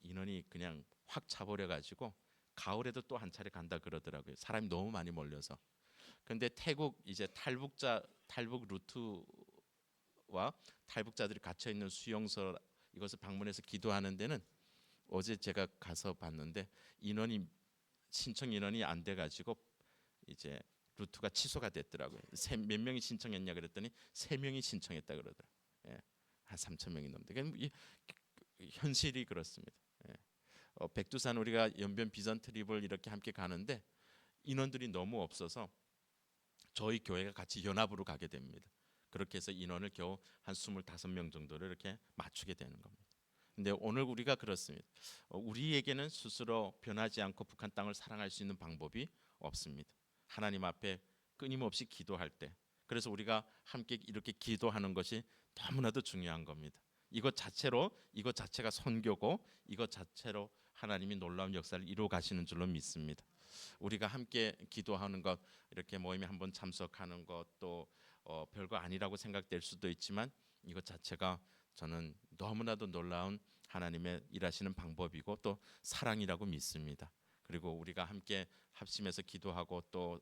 인원이 그냥 확 차버려 가지고 가을에도 또 한 차례 간다 그러더라고요. 사람이 너무 많이 몰려서. 그런데 태국 이제 탈북 루트와 탈북자들이 갇혀 있는 수용소 이것을 방문해서 기도하는 데는 어제 제가 가서 봤는데 인원이 신청 인원이 안 돼가지고 이제 루트가 취소가 됐더라고요. 몇 명이 신청했냐 그랬더니 3명이 신청했다 그러더라고요. 예, 한 3천 명이 넘는데 현실이 그렇습니다. 예. 백두산 우리가 연변 비전 트립을 이렇게 함께 가는데 인원들이 너무 없어서 저희 교회가 같이 연합으로 가게 됩니다. 그렇게 해서 인원을 겨우 한 25명 정도를 이렇게 맞추게 되는 겁니다. 근데 오늘 우리가 그렇습니다. 우리에게는 스스로 변하지 않고 북한 땅을 사랑할 수 있는 방법이 없습니다. 하나님 앞에 끊임없이 기도할 때, 그래서 우리가 함께 이렇게 기도하는 것이 너무나도 중요한 겁니다. 이것 자체가 선교고 이것 자체로 하나님이 놀라운 역사를 이루어 가시는 줄로 믿습니다. 우리가 함께 기도하는 것, 이렇게 모임에 한번 참석하는 것도 별거 아니라고 생각될 수도 있지만 이것 자체가 저는 너무나도 놀라운 하나님의 일하시는 방법이고 또 사랑이라고 믿습니다. 그리고 우리가 함께 합심해서 기도하고 또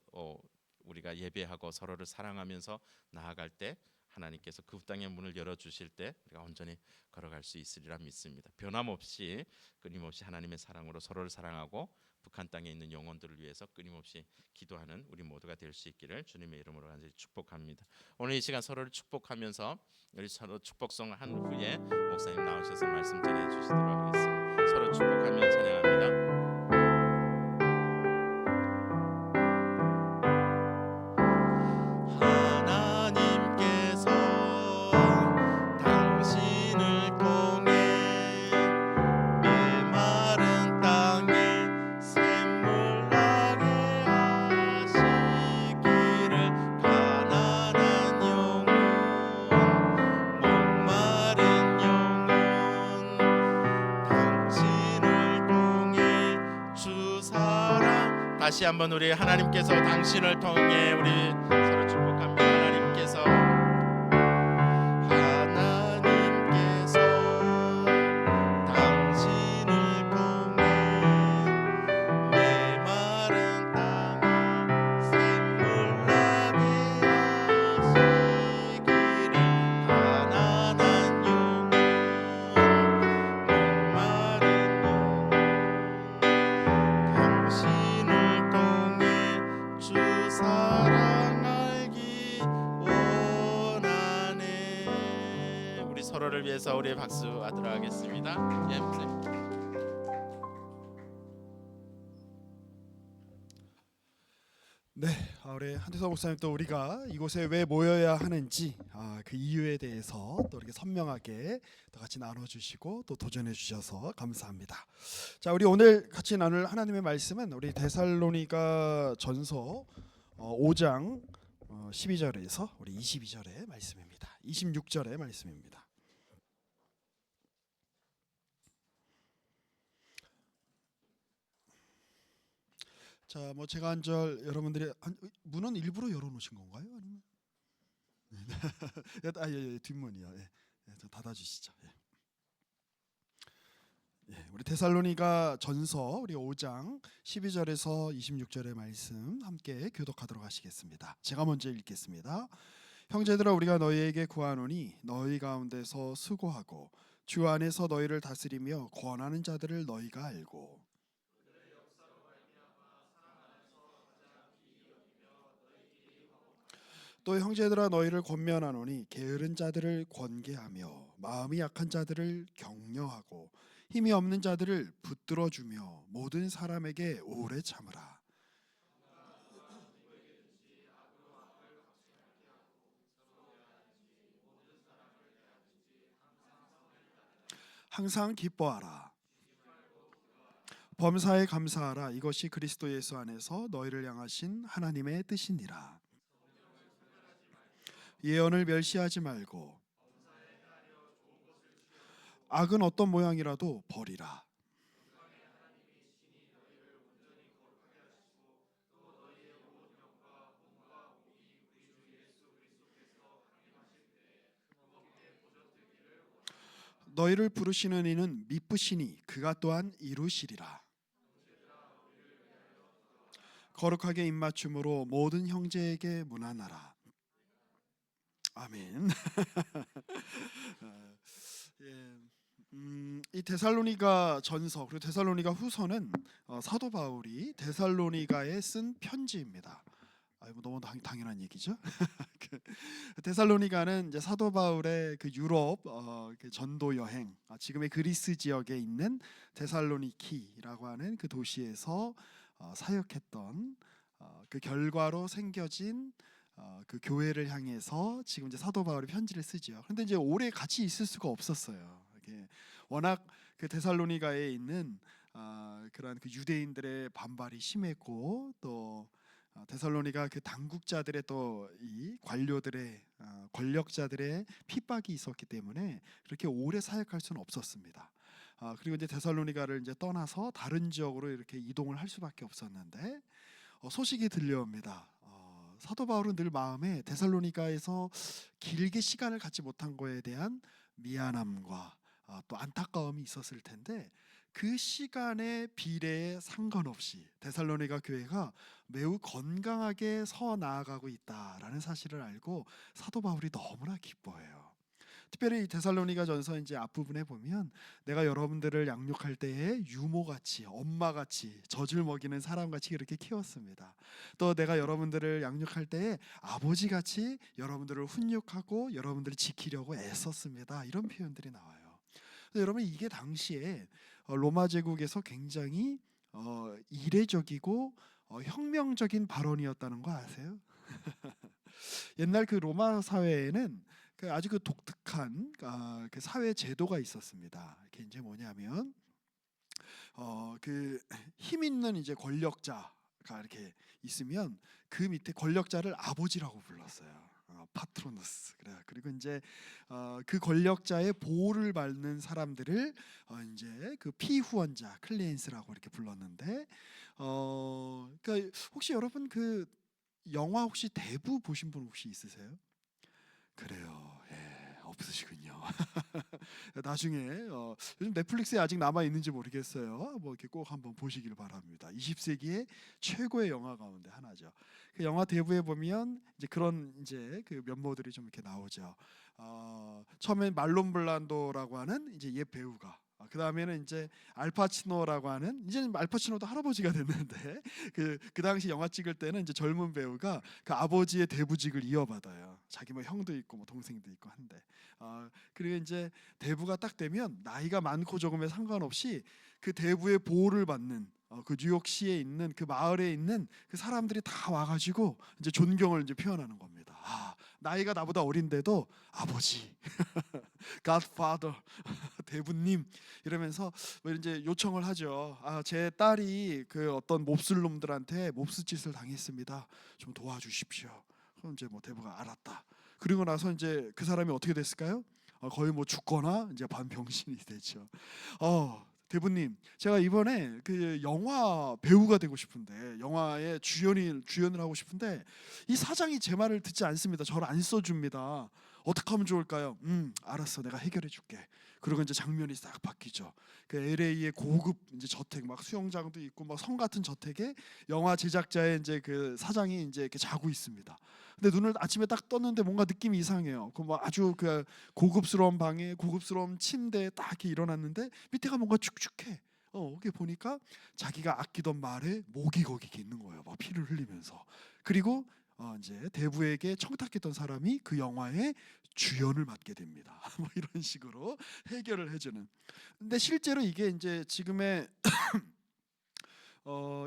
우리가 예배하고 서로를 사랑하면서 나아갈 때 하나님께서 그 땅의 문을 열어주실 때 우리가 온전히 걸어갈 수 있으리라 믿습니다. 변함없이 끊임없이 하나님의 사랑으로 서로를 사랑하고 북한 땅에 있는 영혼들을 위해서 끊임없이 기도하는 우리 모두가 될 수 있기를 주님의 이름으로 간절히 축복합니다. 오늘 이 시간 서로를 축복하면서 우리 서로 축복송 한 후에 목사님 나오셔서 말씀 전해 주시도록 하겠습니다. 서로 축복하며 찬양합니다. 다시 한번 우리 하나님께서 당신을 통해 우리 서로 축복합니다. 하나님께서 당신을 통해 메마른 땅에 샘물 나게 하시기를 가난한 영혼 목마른 영혼 당신을 통해 주 사랑 알기 원하네. 우리 서로를 위해서 우리 박수 하도록 하겠습니다. 예, 목사님. 네, 우리 한태성 목사님 또 우리가 이곳에 왜 모여야 하는지 그 이유에 대해서 또 이렇게 선명하게 또 같이 나눠주시고 또 도전해 주셔서 감사합니다. 자, 우리 오늘 같이 나눌 하나님의 말씀은 우리 데살로니가 전서 5장 12절에서 우리 22절의 말씀입니다. 26절의 말씀입니다. 자, 뭐 제가 한 절 여러분들이 문은 일부러 열어놓으신 건가요? 아니면 예, 뒷문이요. 예, 좀 닫아주시죠. 예, 우리 데살로니가 전서 우리 5장 12절에서 26절의 말씀 함께 교독하도록 하시겠습니다. 제가 먼저 읽겠습니다. 형제들아, 우리가 너희에게 구하노니 너희 가운데서 수고하고 주 안에서 너희를 다스리며 권하는 자들을 너희가 알고 또 형제들아, 너희를 권면하노니 게으른 자들을 권계하며 마음이 약한 자들을 격려하고 힘이 없는 자들을 붙들어 주며 모든 사람에게 오래 참으라. 항상 기뻐하라. 범사에 감사하라. 이것이 그리스도 예수 안에서 너희를 향하신 하나님의 뜻이니라. 예언을 멸시하지 말고 악은 어떤 모양이라도 버리라. 너희를 부르시는 이는 미쁘시니 그가 또한 이루시리라. 거룩하게 입맞춤으로 모든 형제에게 문안하라. 아멘. 예, 이 데살로니가 전서 그리고 데살로니가 후서는 사도 바울이 데살로니가에 쓴 편지입니다. 뭐 너무 당연한 얘기죠. 그 데살로니가는 이제 사도 바울의 그 유럽 그 전도 여행, 지금의 그리스 지역에 있는 데살로니키라고 하는 그 도시에서 사역했던 그 결과로 생겨진 그 교회를 향해서 지금 이제 사도 바울이 편지를 쓰죠. 그런데 이제 오래 같이 있을 수가 없었어요. 이게 워낙 그 데살로니가에 있는 그런 그 유대인들의 반발이 심했고 또 데살로니가 그 당국자들의 또 이 관료들의 권력자들의 핍박이 있었기 때문에 그렇게 오래 사역할 수는 없었습니다. 그리고 이제 데살로니가를 이제 떠나서 다른 지역으로 이렇게 이동을 할 수밖에 없었는데 소식이 들려옵니다. 사도 바울은 늘 마음에 데살로니가에서 길게 시간을 갖지 못한 거에 대한 미안함과 또 안타까움이 있었을 텐데 그 시간의 비례에 상관없이 데살로니가 교회가 매우 건강하게 서 나아가고 있다라는 사실을 알고 사도 바울이 너무나 기뻐해요. 특별히 이 데살로니가 전서 이제 앞부분에 보면 내가 여러분들을 양육할 때에 유모같이 엄마같이 젖을 먹이는 사람같이 그렇게 키웠습니다. 또 내가 여러분들을 양육할 때에 아버지같이 여러분들을 훈육하고 여러분들을 지키려고 애썼습니다. 이런 표현들이 나와요. 여러분 이게 당시에 로마 제국에서 굉장히 이례적이고 혁명적인 발언이었다는 거 아세요? 옛날 그 로마 사회에는 아주 그 독특한 그 사회 제도가 있었습니다. 그게 이제 뭐냐면 그 힘 있는 이제 권력자가 이렇게 있으면 그 밑에 권력자를 아버지라고 불렀어요. 파트로누스. 그래. 그리고 이제 그 권력자의 보호를 받는 사람들을 이제 그 피후원자 클리엔스라고 이렇게 불렀는데 그러니까 혹시 여러분 그 영화 혹시 대부 보신 분 혹시 있으세요? 그래요. 예, 없으시군요. 나중에 요즘 넷플릭스에 아직 남아 있는지 모르겠어요. 뭐 이렇게 꼭 한번 보시길 바랍니다. 20세기의 최고의 영화 가운데 하나죠. 그 영화 대부에 보면 이제 그런 이제 그 면모들이 좀 이렇게 나오죠. 처음엔 말론 블란도라고 하는 이제 옛 배우가 그 다음에는 이제 알파치노라고 하는 이제는 알파치노도 할아버지가 됐는데 그 당시 영화 찍을 때는 이제 젊은 배우가 그 아버지의 대부직을 이어받아요. 자기 뭐 형도 있고 뭐 동생도 있고 한데 그리고 이제 대부가 딱 되면 나이가 많고 적음에 상관없이 그 대부의 보호를 받는 그 뉴욕시에 있는 그 마을에 있는 그 사람들이 다 와가지고 이제 존경을 이제 표현하는 겁니다. 나이가 나보다 어린데도 아버지, Godfather, 대부님 이러면서 뭐 이제 요청을 하죠. 제 딸이 그 어떤 몹쓸 놈들한테 몹쓸 짓을 당했습니다. 좀 도와주십시오. 그럼 이제 뭐 대부가 알았다. 그리고 나서 이제 그 사람이 어떻게 됐을까요? 거의 뭐 죽거나 이제 반병신이 되죠. 대부님, 제가 이번에 그 영화 배우가 되고 싶은데 영화의 주연을 하고 싶은데 이 사장이 제 말을 듣지 않습니다. 저를 안 써줍니다. 어떻게 하면 좋을까요? 알았어, 내가 해결해 줄게. 그리고 이제 장면이 싹 바뀌죠. 그 LA의 고급 이제 저택, 막 수영장도 있고 막 성 같은 저택에 영화 제작자의 이제 그 사장이 이제 이렇게 자고 있습니다. 근데 눈을 아침에 딱 떴는데 뭔가 느낌이 이상해요. 그 뭐 아주 그 고급스러운 방에 고급스러운 침대에 딱 이렇게 일어났는데 밑에가 뭔가 축축해. 이렇게 보니까 자기가 아끼던 말에 목이 거기 있는 거예요. 막 피를 흘리면서. 그리고 이제 대부에게 청탁했던 사람이 그 영화의 주연을 맡게 됩니다. 뭐 이런 식으로 해결을 해주는. 근데 실제로 이게 이제 지금의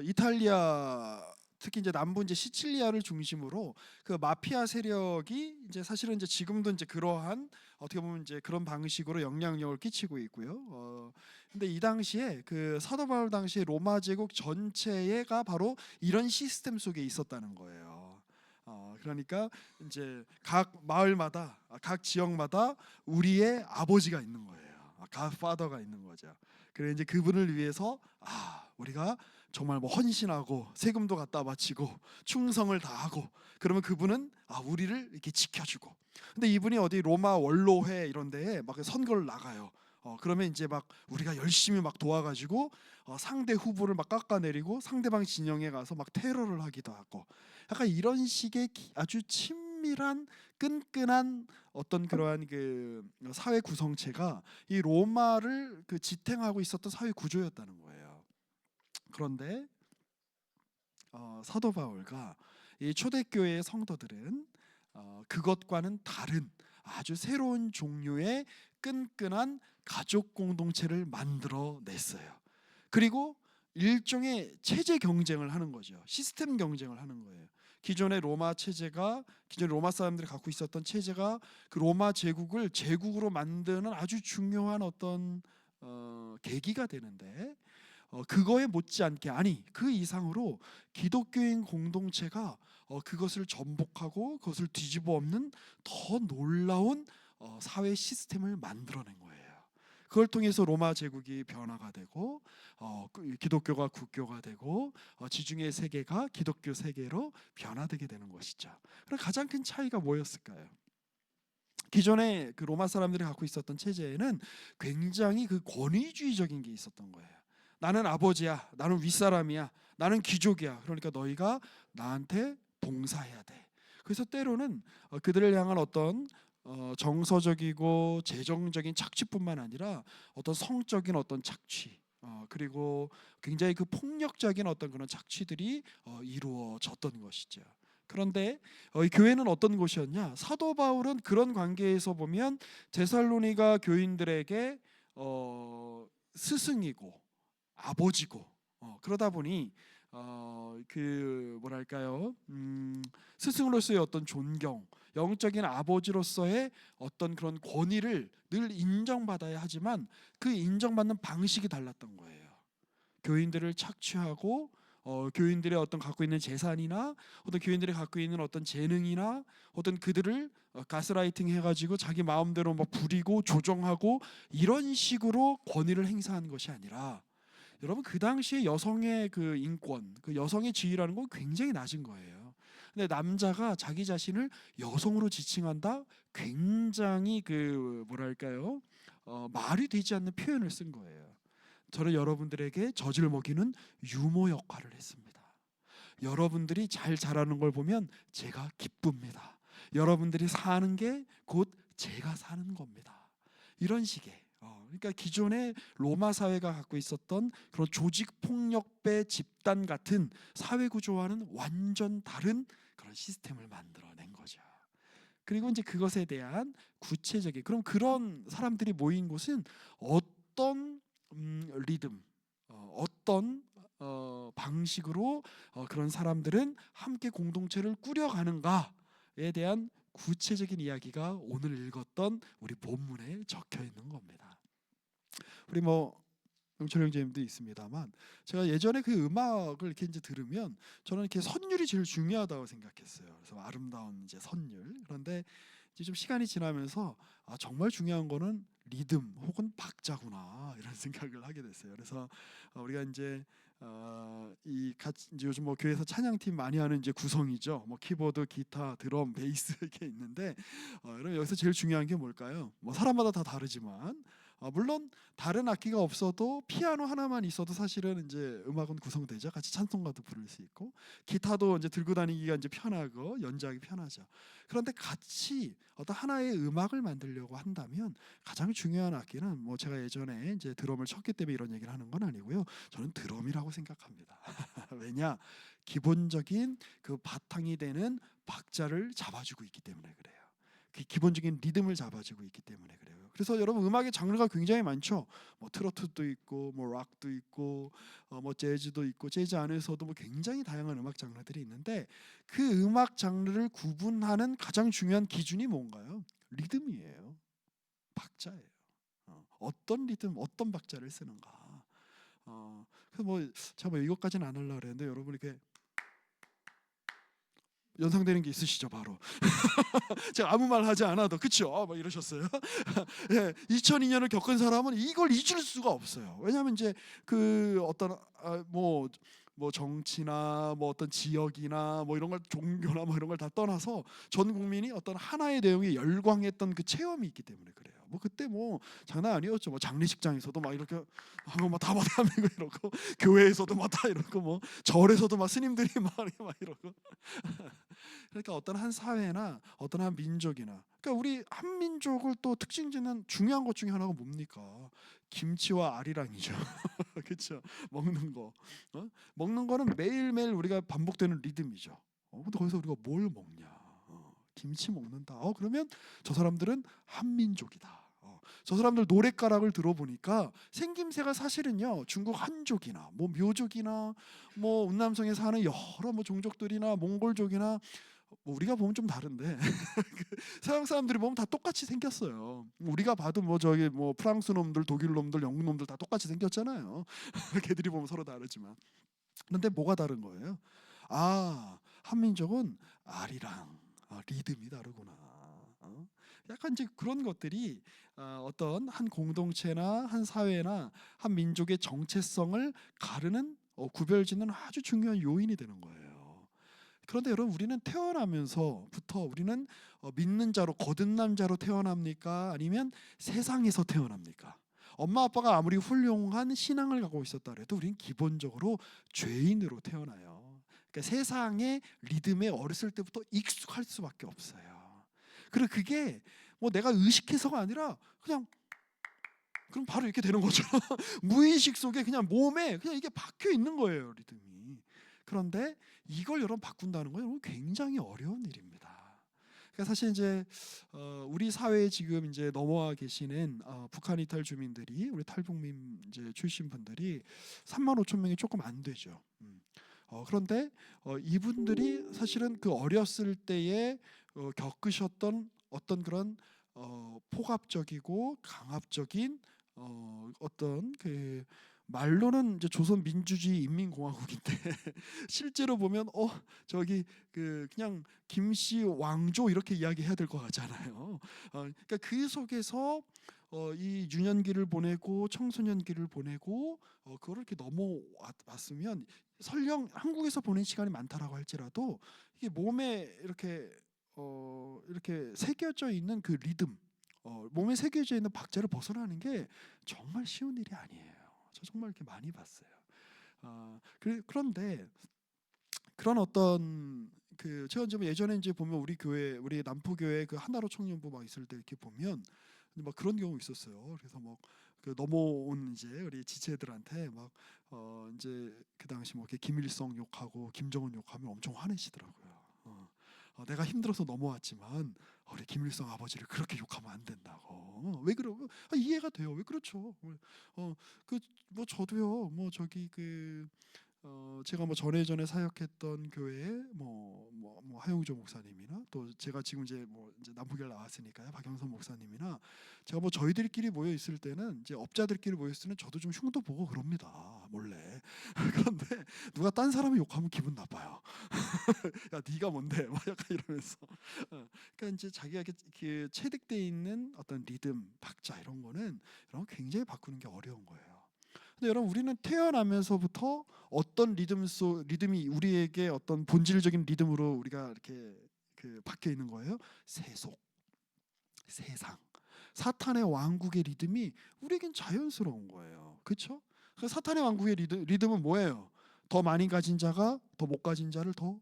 이탈리아 특히 이제 남부 이제 시칠리아를 중심으로 그 마피아 세력이 이제 사실은 이제 지금도 이제 그러한 어떻게 보면 이제 그런 방식으로 영향력을 끼치고 있고요. 근데 이 당시에 그 사도 바울 당시에 로마 제국 전체가 바로 이런 시스템 속에 있었다는 거예요. 그러니까 이제 각 마을마다 각 지역마다 우리의 아버지가 있는 거예요. 갓파더가 있는 거죠. 그래 이제 그분을 위해서 우리가 정말 뭐 헌신하고 세금도 갖다 바치고 충성을 다하고 그러면 그분은 우리를 이렇게 지켜주고. 근데 이분이 어디 로마 원로회 이런 데에 막 선거를 나가요. 그러면 이제 막 우리가 열심히 막 도와가지고 상대 후보를 막 깎아내리고 상대방 진영에 가서 막 테러를 하기도 하고 약간 이런 식의 아주 친밀한 친밀한 끈끈한 어떤 그러한 그 사회 구성체가 이 로마를 그 지탱하고 있었던 사회 구조였다는 거예요. 그런데 사도 바울과 이 초대교회의 성도들은 그것과는 다른 아주 새로운 종류의 끈끈한 가족 공동체를 만들어냈어요. 그리고 일종의 체제 경쟁을 하는 거죠. 시스템 경쟁을 하는 거예요. 기존의 로마 체제가, 기존 로마 사람들이 갖고 있었던 체제가 그 로마 제국을 제국으로 만드는 아주 중요한 어떤 계기가 되는데, 그거에 못지않게, 아니 그 이상으로 기독교인 공동체가 그것을 전복하고 그것을 뒤집어 엎는 더 놀라운 사회 시스템을 만들어낸 거예요. 그걸 통해서 로마 제국이 변화가 되고 기독교가 국교가 되고 지중해 세계가 기독교 세계로 변화되게 되는 것이죠. 그럼 가장 큰 차이가 뭐였을까요? 기존에 그 로마 사람들이 갖고 있었던 체제에는 굉장히 그 권위주의적인 게 있었던 거예요. 나는 아버지야, 나는 윗사람이야, 나는 귀족이야. 그러니까 너희가 나한테 봉사해야 돼. 그래서 때로는 그들을 향한 어떤 정서적이고 재정적인 착취뿐만 아니라 어떤 성적인 어떤 착취, 그리고 굉장히 그 폭력적인 어떤 그런 착취들이 이루어졌던 것이죠. 그런데 이 교회는 어떤 곳이었냐? 사도 바울은 그런 관계에서 보면 데살로니가 교인들에게 스승이고 아버지고, 그러다 보니 그 뭐랄까요, 스승으로서의 어떤 존경, 영적인 아버지로서의 어떤 그런 권위를 늘 인정받아야 하지만 그 인정받는 방식이 달랐던 거예요. 교인들을 착취하고 교인들의 어떤 갖고 있는 재산이나 어떤 교인들이 갖고 있는 어떤 재능이나 어떤 그들을 가스라이팅 해가지고 자기 마음대로 막 부리고 조정하고 이런 식으로 권위를 행사한 것이 아니라, 여러분 그 당시에 여성의 그 인권, 그 여성의 지위라는 건 굉장히 낮은 거예요. 근데 남자가 자기 자신을 여성으로 지칭한다, 굉장히 그 뭐랄까요, 말이 되지 않는 표현을 쓴 거예요. 저는 여러분들에게 젖을 먹이는 유모 역할을 했습니다. 여러분들이 잘 자라는 걸 보면 제가 기쁩니다. 여러분들이 사는 게 곧 제가 사는 겁니다. 이런 식의, 그러니까 기존의 로마 사회가 갖고 있었던 그런 조직 폭력배 집단 같은 사회 구조와는 완전 다른 그런 시스템을 만들어낸 거죠. 그리고 이제 그것에 대한 구체적인, 그럼 그런 사람들이 모인 곳은 어떤 리듬, 어떤 방식으로 그런 사람들은 함께 공동체를 꾸려가는가에 대한 구체적인 이야기가 오늘 읽었던 우리 본문에 적혀 있는 겁니다. 우리 뭐 영철 형제님도 있습니다만, 제가 예전에 그 음악을 이렇게 이제 들으면 저는 이렇게 선율이 제일 중요하다고 생각했어요. 그래서 아름다운 이제 선율. 그런데 이제 좀 시간이 지나면서 정말 중요한 거는 리듬 혹은 박자구나, 이런 생각을 하게 됐어요. 그래서 우리가 이제 이 같이 이제 요즘 뭐 교회에서 찬양팀 많이 하는 이제 구성이죠. 뭐 키보드, 기타, 드럼, 베이스 이렇게 있는데, 그럼 여기서 제일 중요한 게 뭘까요? 뭐 사람마다 다 다르지만 물론 다른 악기가 없어도 피아노 하나만 있어도 사실은 이제 음악은 구성되죠. 같이 찬송가도 부를 수 있고, 기타도 이제 들고 다니기가 이제 편하고 연주하기 편하죠. 그런데 같이 어떤 하나의 음악을 만들려고 한다면 가장 중요한 악기는, 뭐 제가 예전에 이제 드럼을 쳤기 때문에 이런 얘기를 하는 건 아니고요. 저는 드럼이라고 생각합니다. 왜냐? 기본적인 그 바탕이 되는 박자를 잡아주고 있기 때문에 그래요. 그 기본적인 리듬을 잡아주고 있기 때문에 그래요. 그래서 여러분 음악의 장르가 굉장히 많죠. 뭐 트로트도 있고, 뭐 락도 있고, 뭐 재즈도 있고, 재즈 안에서도 뭐 굉장히 다양한 음악 장르들이 있는데, 그 음악 장르를 구분하는 가장 중요한 기준이 뭔가요? 리듬이에요. 박자예요. 어떤 리듬, 어떤 박자를 쓰는가. 그래서 뭐 제가 뭐 이것까지는 안 하려고 그랬는데, 여러분 이렇게 연상되는 게 있으시죠? 바로 제가 아무 말 하지 않아도 그쵸? 막 이러셨어요. 예, 2002년을 겪은 사람은 이걸 잊을 수가 없어요. 왜냐하면 이제 그 어떤 뭐 정치나 뭐 어떤 지역이나 뭐 이런 걸, 종교나 뭐 이런 걸 다 떠나서 전 국민이 어떤 하나의 내용에 열광했던 그 체험이 있기 때문에 그래요. 뭐 그때 뭐 장난 아니었죠. 뭐 장례식장에서도 막 이렇게 하면 막 다 받아내고 이러고, 교회에서도 막 다 이러고, 뭐 절에서도 막 스님들이 막 이러고. 그러니까 어떤 한 사회나 어떤 한 민족이나, 그러니까 우리 한 민족을 또 특징 짓는 중요한 것 중에 하나가 뭡니까? 김치와 아리랑이죠. 그렇죠? 먹는 거, 먹는 거는 매일매일 우리가 반복되는 리듬이죠. 근데 거기서 우리가 뭘 먹냐? 김치 먹는다. 그러면 저 사람들은 한민족이다. 저 사람들 노랫가락을 들어보니까 생김새가 사실은요, 중국 한족이나 뭐 묘족이나 뭐 운남성에 사는 여러 뭐 종족들이나 몽골족이나 뭐 우리가 보면 좀 다른데 서양 사람들이 보면 다 똑같이 생겼어요. 우리가 봐도 뭐 저기 뭐 프랑스 놈들, 독일 놈들, 영국 놈들 다 똑같이 생겼잖아요. 걔들이 보면 서로 다르지만. 그런데 뭐가 다른 거예요? 한민족은 아리랑, 리듬이 다르구나. 약간 이제 그런 것들이 어떤 한 공동체나 한 사회나 한 민족의 정체성을 가르는, 구별짓는 아주 중요한 요인이 되는 거예요. 그런데 여러분, 우리는 태어나면서부터 우리는 믿는 자로, 거듭난 자로 태어납니까? 아니면 세상에서 태어납니까? 엄마 아빠가 아무리 훌륭한 신앙을 갖고 있었다 해도 우리는 기본적으로 죄인으로 태어나요. 그러니까 세상의 리듬에 어렸을 때부터 익숙할 수밖에 없어요. 그리고 그게 뭐 내가 의식해서가 아니라 그냥 그럼 바로 이렇게 되는 거죠. 무의식 속에 그냥 몸에 그냥 이게 박혀 있는 거예요, 리듬이. 그런데 이걸 여러분 바꾼다는 건 여러분 굉장히 어려운 일입니다. 그러니까 사실 이제 우리 사회에 지금 이제 넘어와 계시는 북한 이탈 주민들이, 우리 탈북민 이제 출신 분들이 3만 5천 명이 조금 안 되죠. 그런데 이분들이 사실은 그 어렸을 때에 겪으셨던 어떤 그런 폭압적이고 강압적인 어떤 그 말로는 이제 조선 민주주의 인민공화국인데 실제로 보면 저기 그 그냥 김씨 왕조 이렇게 이야기해야 될 것 같잖아요. 그러니까 그 속에서 이 유년기를 보내고 청소년기를 보내고 그걸 이렇게 넘어왔으면 설령 한국에서 보낸 시간이 많다라고 할지라도 이게 몸에 이렇게 새겨져 있는 그 리듬, 몸에 새겨져 있는 박자를 벗어나는 게 정말 쉬운 일이 아니에요. 저 정말 이렇게 많이 봤어요. 그런데 그런 어떤 그 제가 이제 예전에 이제 보면 우리 교회, 우리 남포교회 그 하나로 청년부 막 있을 때 이렇게 보면 막 그런 경우 있었어요. 그래서 막 그 넘어온 이제 우리 지체들한테 막 이제 그 당시 뭐 이렇게 김일성 욕하고 김정은 욕하면 엄청 화내시더라고요. 내가 힘들어서 넘어왔지만 우리 김일성 아버지를 그렇게 욕하면 안 된다고. 왜 그러고? 이해가 돼요. 왜 그렇죠? 그 뭐 저도요. 뭐 저기 그 제가 뭐 전에 사역했던 교회에 뭐 하용조 목사님이나 또 제가 지금 이제 남부교회 나왔으니까요, 박영선 목사님이나 제가 뭐 저희들끼리 모여 있을 때는 이제 업자들끼리 모여 있을 때는 저도 좀 흉도 보고 그럽니다, 몰래. 그런데 누가 딴 사람을 욕하면 기분 나빠요. 야 네가 뭔데? 막 약간 이러면서. 그러니까 이제 자기가 이렇게 체득돼 있는 어떤 리듬, 박자 이런 거는 여러분 굉장히 바꾸는 게 어려운 거예요. 근데 여러분, 우리는 태어나면서부터 어떤 리듬이 우리에게 어떤 본질적인 리듬으로 우리가 이렇게 그 박혀 있는 거예요. 세속, 세상, 사탄의 왕국의 리듬이 우리에겐 자연스러운 거예요. 그렇죠? 그 사탄의 왕국의 리듬은 뭐예요? 더 많이 가진 자가 더 못 가진 자를 더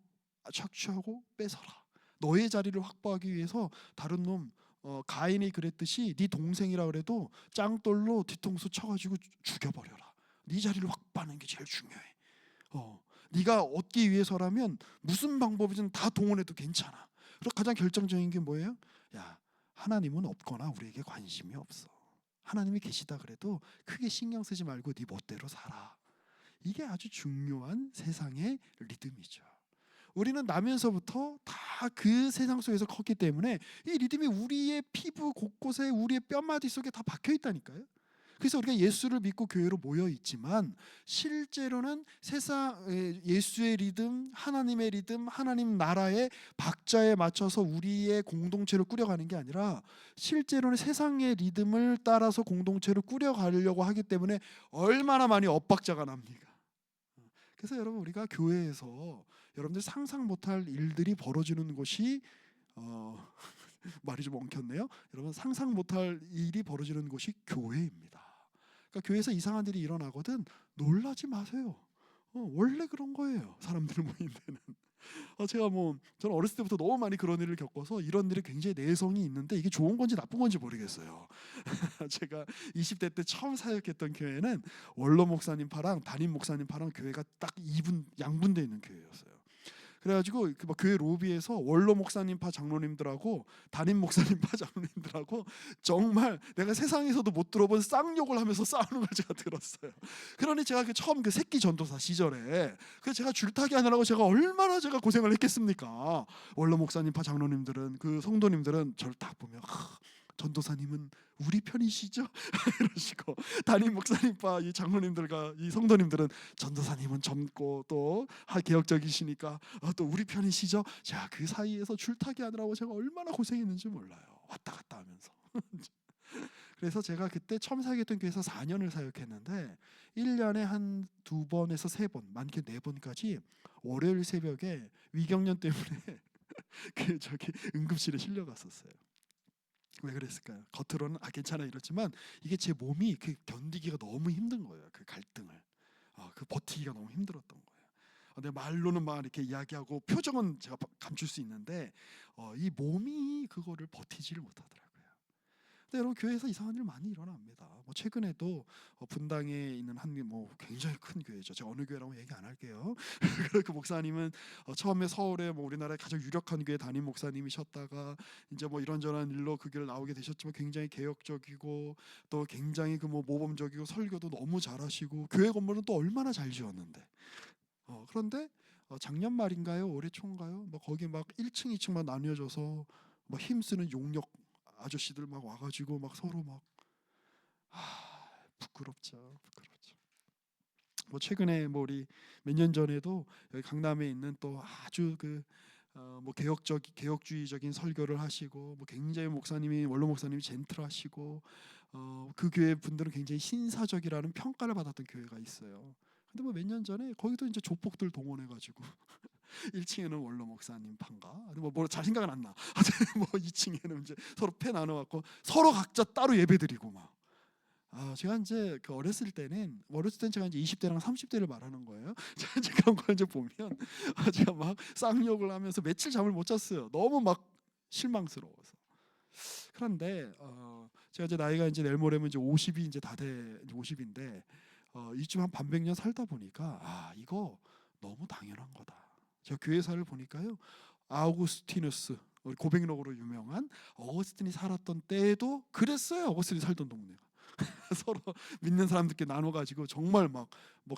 착취하고 뺏어라. 너의 자리를 확보하기 위해서 다른 놈, 가인이 그랬듯이 네 동생이라 그래도 짱돌로 뒤통수 쳐가지고 죽여버려라. 네 자리를 확보하는 게 제일 중요해. 네가 얻기 위해서라면 무슨 방법이든 다 동원해도 괜찮아. 그리고 가장 결정적인 게 뭐예요? 야, 하나님은 없거나 우리에게 관심이 없어. 하나님이 계시다 그래도 크게 신경 쓰지 말고 네 멋대로 살아. 이게 아주 중요한 세상의 리듬이죠. 우리는 나면서부터 다 그 세상 속에서 컸기 때문에 이 리듬이 우리의 피부 곳곳에, 우리의 뼈마디 속에 다 박혀 있다니까요. 그래서 우리가 예수를 믿고 교회로 모여 있지만 실제로는 예수의 리듬, 하나님의 리듬, 하나님 나라의 박자에 맞춰서 우리의 공동체를 꾸려가는 게 아니라 실제로는 세상의 리듬을 따라서 공동체를 꾸려가려고 하기 때문에 얼마나 많이 엇박자가 납니까? 그래서 여러분, 우리가 교회에서 여러분들 상상 못할 일들이 벌어지는 곳이 말이 좀 엉켰네요. 여러분 상상 못할 일이 벌어지는 곳이 교회입니다. 그러니까 교회에서 이상한 일이 일어나거든 놀라지 마세요. 원래 그런 거예요. 사람들 모인 데는. 제가 저는 어렸을 때부터 너무 많이 그런 일을 겪어서 이런 일이 굉장히 내성이 있는데 이게 좋은 건지 나쁜 건지 모르겠어요. 제가 20대 때 처음 사역했던 교회는 원로 목사님 파랑 담임 목사님 파랑 교회가 딱 양분돼 있는 교회였어요. 그래가지고 막 교회 로비에서 원로 목사님 파 장로님들하고 담임 목사님 파 장로님들하고 정말 내가 세상에서도 못 들어본 쌍욕을 하면서 싸우는 걸 제가 들었어요. 그러니 제가 처음 새끼 전도사 시절에 제가 줄타기 하느라고 제가 얼마나 제가 고생을 했겠습니까? 원로 목사님 파 장로님들은 그 성도님들은 저를 딱 보면 전도사님은 우리 편이시죠? 이러시고 담임 목사님과 이 장로님들과 이 성도님들은 전도사님은 젊고 또 개혁적이시니까 또 우리 편이시죠? 자, 그 사이에서 줄타기 하느라고 제가 얼마나 고생했는지 몰라요. 왔다 갔다 하면서. 그래서 제가 그때 처음 사역했던 교회에서 4년을 사역했는데 1년에 한 2번에서 3번, 많게 4번까지 월요일 새벽에 위경련 때문에 응급실에 실려갔었어요. 왜 그랬을까요? 겉으로는 괜찮아 이렇지만 이게 제 몸이 견디기가 너무 힘든 거예요. 그 갈등을 버티기가 너무 힘들었던 거예요. 내 말로는 막 이렇게 이야기하고 표정은 제가 감출 수 있는데 이 몸이 그거를 버티지를 못하더라고요. 근데 여러분 교회에서 이상한 일 많이 일어납니다. 최근에도 분당에 있는 한 굉장히 큰 교회죠. 제가 어느 교회라고 얘기 안 할게요. 그 목사님은 처음에 서울에 우리나라의 가장 유력한 교회 담임 목사님이셨다가 이제 이런저런 일로 그 길을 나오게 되셨지만 굉장히 개혁적이고 또 굉장히 모범적이고 설교도 너무 잘하시고 교회 건물은 또 얼마나 잘 지었는데 그런데 작년 말인가요? 올해 초인가요? 거기 1층, 2층만 나뉘어져서 힘쓰는 용역 아저씨들 와가지고 서로 부끄럽죠. 최근에 우리 몇 년 전에도 여기 강남에 있는 또 아주 개혁주의적인 설교를 하시고 굉장히 원로 목사님이 젠틀하시고 그 교회 분들은 굉장히 신사적이라는 평가를 받았던 교회가 있어요. 근데 몇 년 전에 거기도 이제 조폭들 동원해가지고 1층에는 원로 목사님 판가 잘 생각은 안 나. 2층에는 이제 서로 패 나눠갖고 서로 각자 따로 예배드리고 제가 이제 어렸을 때는 제가 이제 20대랑 30대를 말하는 거예요. 제가 그런 걸 이제 보면 제가 쌍욕을 하면서 며칠 잠을 못 잤어요. 너무 실망스러워서. 그런데 제가 이제 나이가 이제 내일 모레면 이제 50이 이제 다 돼 50인데 이쯤 한 반백년 살다 보니까 이거 너무 당연한 거다. 제가 교회사를 보니까요. 아우구스티누스 우리 고백록으로 유명한 어거스틴이 살았던 때에도 그랬어요. 어거스틴이 살던 동네가 서로 믿는 사람들끼리 나눠가지고 정말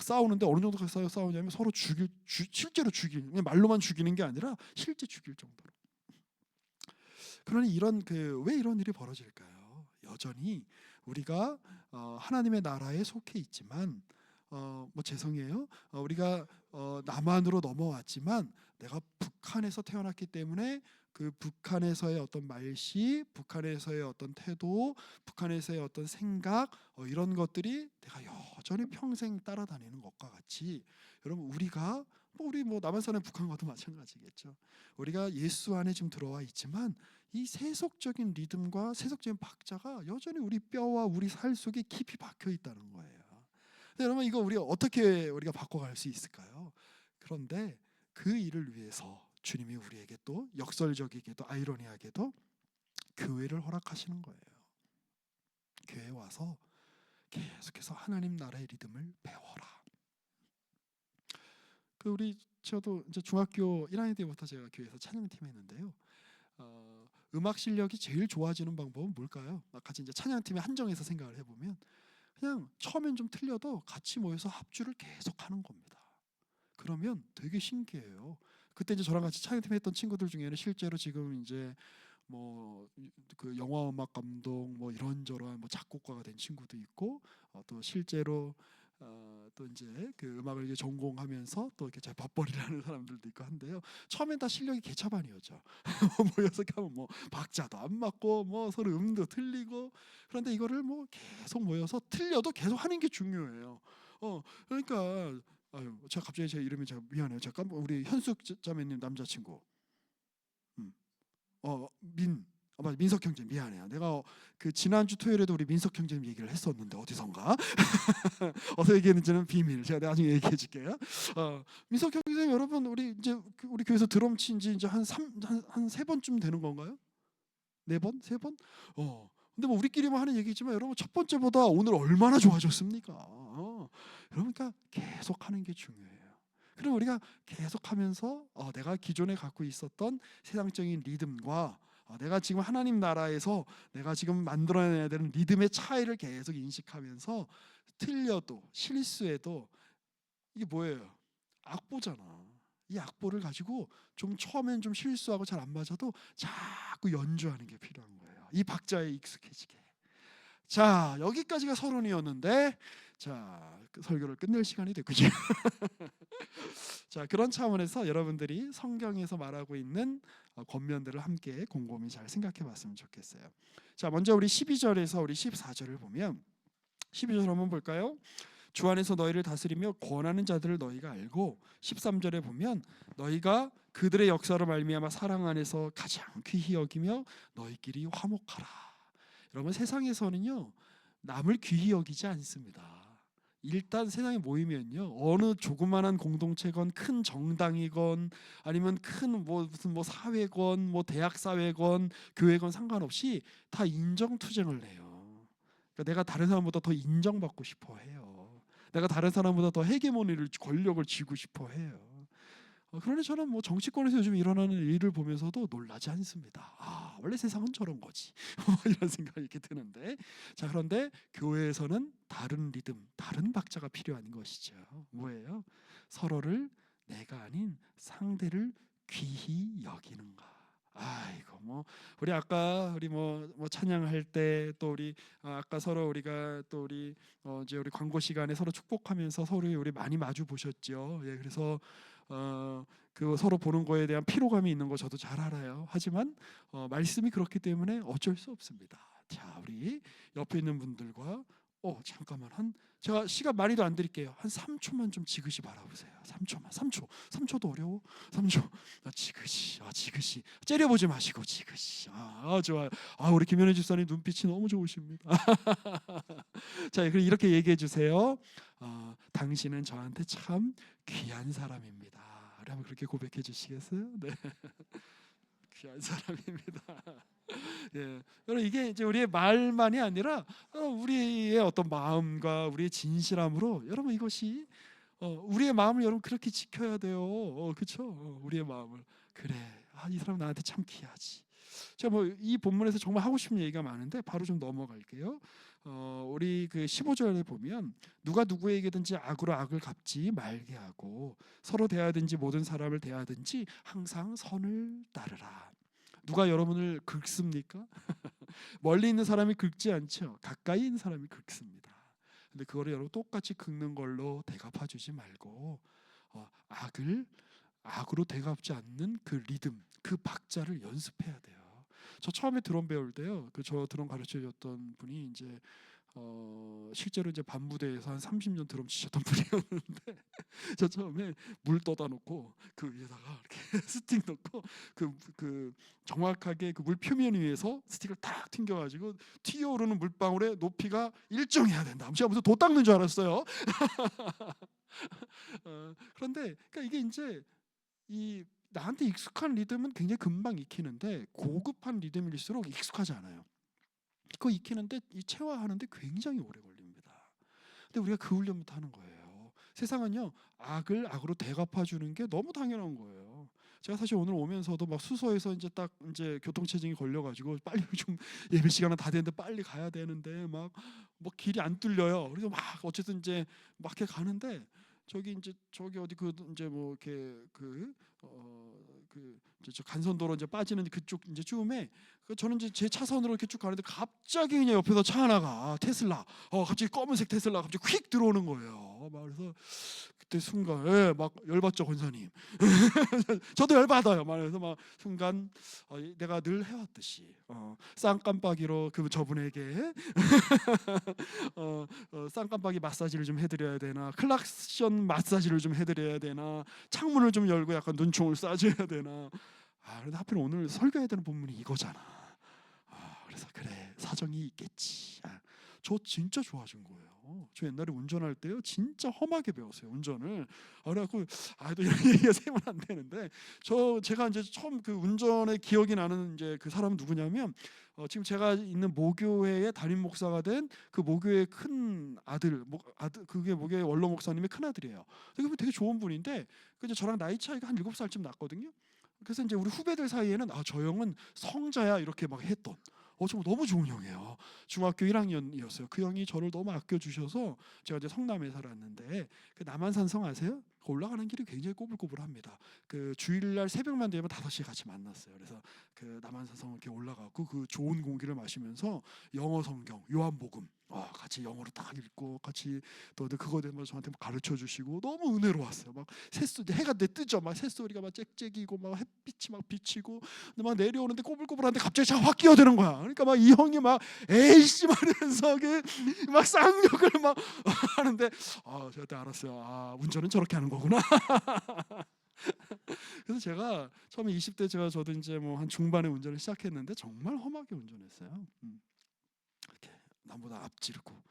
싸우는데 어느 정도까지 싸우냐면 서로 실제로 그냥 말로만 죽이는 게 아니라 실제 죽일 정도로. 그러니 왜 이런 일이 벌어질까요? 여전히 우리가 하나님의 나라에 속해 있지만 죄송해요. 우리가 남한으로 넘어왔지만 내가 북한에서 태어났기 때문에 그 북한에서의 어떤 말씨, 북한에서의 어떤 태도, 북한에서의 어떤 생각 이런 것들이 내가 여전히 평생 따라다니는 것과 같이 여러분 우리가 우리 남한 사람 북한과도 마찬가지겠죠. 우리가 예수 안에 지금 들어와 있지만 이 세속적인 리듬과 세속적인 박자가 여전히 우리 뼈와 우리 살 속에 깊이 박혀 있다는 거예요. 여러분 이거 어떻게 우리가 바꿔갈 수 있을까요? 그런데 그 일을 위해서 주님이 우리에게 또 역설적이게도 아이러니하게도 교회를 허락하시는 거예요. 교회에 와서 계속해서 하나님 나라의 리듬을 배워라. 저도 이제 중학교 1학년 때부터 제가 교회에서 찬양팀 했는데요. 음악 실력이 제일 좋아지는 방법은 뭘까요? 같이 이제 찬양팀에 한정해서 생각을 해보면 그냥 처음엔 좀 틀려도 같이 모여서 합주를 계속 하는 겁니다. 그러면 되게 신기해요. 그때 이제 저랑 같이 찬양팀 했던 친구들 중에는 실제로 지금 이제 그 영화 음악 감독 이런저런 작곡가가 된 친구도 있고 또 실제로 또 이제 그 음악을 이제 전공하면서 또 이렇게 잘 밥벌이를 하는 사람들도 있고 한데요. 처음엔 다 실력이 개차반이었죠. 모여서 하면 박자도 안 맞고 서로 음도 틀리고 그런데 이거를 계속 모여서 틀려도 계속 하는 게 중요해요. 그러니까 제가 갑자기 제 이름이 제가 미안해요. 잠깐 우리 현숙 자매님 남자친구 맞아, 민석 형제 미안해요. 내가 그 지난주 토요일에도 우리 민석 형제 얘기를 했었는데 어디선가 어디서 얘기했는지는 비밀. 제가 나중에 얘기해 줄게요. 민석 형제 여러분 우리 이제 우리 교회에서 드럼 친지 이제 한 세 번쯤 되는 건가요? 네 번? 세 번? 근데 뭐 우리끼리만 하는 얘기지만 여러분 첫 번째보다 오늘 얼마나 좋아졌습니까? 그러니까 계속 하는 게 중요해요. 그럼 우리가 계속하면서 내가 기존에 갖고 있었던 세상적인 리듬과 내가 지금 하나님 나라에서 내가 지금 만들어내야 되는 리듬의 차이를 계속 인식하면서 틀려도 실수해도 이게 뭐예요? 악보잖아. 이 악보를 가지고 좀 처음엔 좀 실수하고 잘 안 맞아도 자꾸 연주하는 게 필요한 거예요. 이 박자에 익숙해지게. 자, 여기까지가 서론이었는데 그 설교를 끝낼 시간이 됐군요. 자, 그런 차원에서 여러분들이 성경에서 말하고 있는 권면들을 함께 곰곰이 잘 생각해 봤으면 좋겠어요. 자, 먼저 우리 12절에서 우리 14절을 보면 12절 한번 볼까요? 주 안에서 너희를 다스리며 권하는 자들을 너희가 알고 13절에 보면 너희가 그들의 역사로 말미암아 사랑 안에서 가장 귀히 여기며 너희끼리 화목하라. 여러분 세상에서는요 남을 귀히 여기지 않습니다. 일단 세상에 모이면요 어느 조그만한 공동체건 큰 정당이건 아니면 큰 무슨 사회건 대학 사회건 교회건 상관없이 다 인정투쟁을 해요. 그러니까 내가 다른 사람보다 더 인정받고 싶어 해요. 내가 다른 사람보다 더 헤게모니를 권력을 쥐고 싶어 해요. 그러니 저는 정치권에서 요즘 일어나는 일을 보면서도 놀라지 않습니다. 원래 세상은 저런 거지. 이런 생각이 이렇게 드는데, 자 그런데 교회에서는 다른 리듬, 다른 박자가 필요한 것이죠. 뭐예요? 서로를 내가 아닌 상대를 귀히 여기는가. 아이고 우리 아까 우리 찬양할 때 또 우리 아까 서로 우리가 또 우리 이제 우리 광고 시간에 서로 축복하면서 서로 우리 많이 마주 보셨죠. 예, 그래서 그 서로 보는 거에 대한 피로감이 있는 거 저도 잘 알아요. 하지만 말씀이 그렇기 때문에 어쩔 수 없습니다. 자, 우리 옆에 있는 분들과 잠깐만 제가 시간 많이도 안 드릴게요. 한 3초만 좀 지그시 바라보세요. 3초만. 3초도 어려워. 3초. 지그시. 째려보지 마시고 지그시. 좋아요. 우리 김현애 집사님 눈빛이 너무 좋으십니다. 자, 그럼 이렇게 얘기해 주세요. 당신은 저한테 참 귀한 사람입니다. 한번 그렇게 고백해 주시겠어요? 네. 귀한 사람입니다. 예, 여러분 이게 이제 우리의 말만이 아니라 우리의 어떤 마음과 우리의 진실함으로 여러분 이것이 우리의 마음을 여러분 그렇게 지켜야 돼요. 그렇죠? 우리의 마음을 그래. 이 사람 나한테 참 귀하지. 제가 이 본문에서 정말 하고 싶은 얘기가 많은데 바로 좀 넘어갈게요. 우리 그 15절에 보면 누가 누구에게든지 악으로 악을 갚지 말게 하고 서로 대하든지 모든 사람을 대하든지 항상 선을 따르라. 누가 여러분을 긁습니까? 멀리 있는 사람이 긁지 않죠. 가까이 있는 사람이 긁습니다. 근데 그거를 여러분 똑같이 긁는 걸로 대갚아 주지 말고 악으로 대갚지 않는 그 리듬, 그 박자를 연습해야 돼요. 저 처음에 드럼 배울 때요. 저 드럼 가르쳐 줬던 분이 이제 실제로 이제 반부대에서 한 30년 드럼 치셨던 분이었는데 저 처음에 물 떠다 놓고 그 위에다가 이렇게 스틱 넣고 그 정확하게 그 물 표면 위에서 스틱을 탁 튕겨가지고 튀어오르는 물방울의 높이가 일정해야 된다. 제가 무슨 도 닦는 줄 알았어요. 그런데 그러니까 이게 이제 나한테 익숙한 리듬은 굉장히 금방 익히는데 고급한 리듬일수록 익숙하지 않아요. 그거 익히는데 체화하는데 굉장히 오래 걸립니다. 근데 우리가 그 훈련부터 하는 거예요. 세상은요 악을 악으로 대갚아 주는 게 너무 당연한 거예요. 제가 사실 오늘 오면서도 막 수서에서 이제 교통체증이 걸려가지고 빨리 좀 예배 시간은 다 됐는데 빨리 가야 되는데 막 길이 안 뚫려요. 그래서 막 어쨌든 이제 막 이렇게 가는데 저기 어디 이제 저 간선도로 이제 빠지는 그쪽 이제 쯤에 저는 이제 제 차선으로 이렇게 쭉 가는데 갑자기 그냥 옆에서 차 하나가 테슬라 갑자기 검은색 테슬라 갑자기 휙 들어오는 거예요. 막 그래서 그때 순간 막 열받죠 권사님. 저도 열받아요. 그래서 막 순간 내가 늘 해왔듯이 쌍깜빡이로 저분에게 쌍깜빡이 마사지를 좀 해드려야 되나, 클락션 마사지를 좀 해드려야 되나, 창문을 좀 열고 약간 눈총을 쏴줘야 되나. 그런데 하필 오늘 설교해야 되는 본문이 이거잖아. 그래서 그래 사정이 있겠지. 저 진짜 좋아진 거예요. 저 옛날에 운전할 때요 진짜 험하게 배웠어요 운전을. 그래갖고 또 이런 얘기가 세면 안 되는데 제가 이제 처음 그 운전의 기억이 나는 이제 그 사람은 누구냐면 지금 제가 있는 모교회의 담임 목사가 된 그 모교회의 큰 아들 그게 모교회 원로 목사님의 큰 아들이에요. 되게 좋은 분인데 그 이제 저랑 나이 차이가 한 7살쯤 났거든요. 그래서 이제 우리 후배들 사이에는 저 형은 성자야 이렇게 막 했던. 정말 너무 좋은 형이에요. 중학교 1학년이었어요. 그 형이 저를 너무 아껴주셔서 제가 이제 성남에 살았는데 그 남한산성 아세요? 그 올라가는 길이 굉장히 꼬불꼬불합니다. 그 주일날 새벽만 되면 5시에 같이 만났어요. 그래서 그 남한산성 이렇게 올라가고 그 좋은 공기를 마시면서 영어 성경, 요한복음 같이 영어로 딱 읽고 같이 또 그거에 대해서 저한테 가르쳐 주시고 너무 은혜로웠어요. 막 해가 뜨죠. 막 새소리가 막 짹짹이고 막 햇빛이 막 비치고 근데 막 내려오는데 꼬불꼬불한데 갑자기 차 확 끼어드는 거야. 그러니까 막 이 형이 막 에이씨 말하면서 막 쌍욕을 막 하는데 제가 그때 알았어요. 운전은 저렇게 하는 거구나. 그래서 제가 처음에 20대 저도 이제 뭐 한 중반에 운전을 시작했는데 정말 험하게 운전했어요. 이렇게 남보다 앞지르고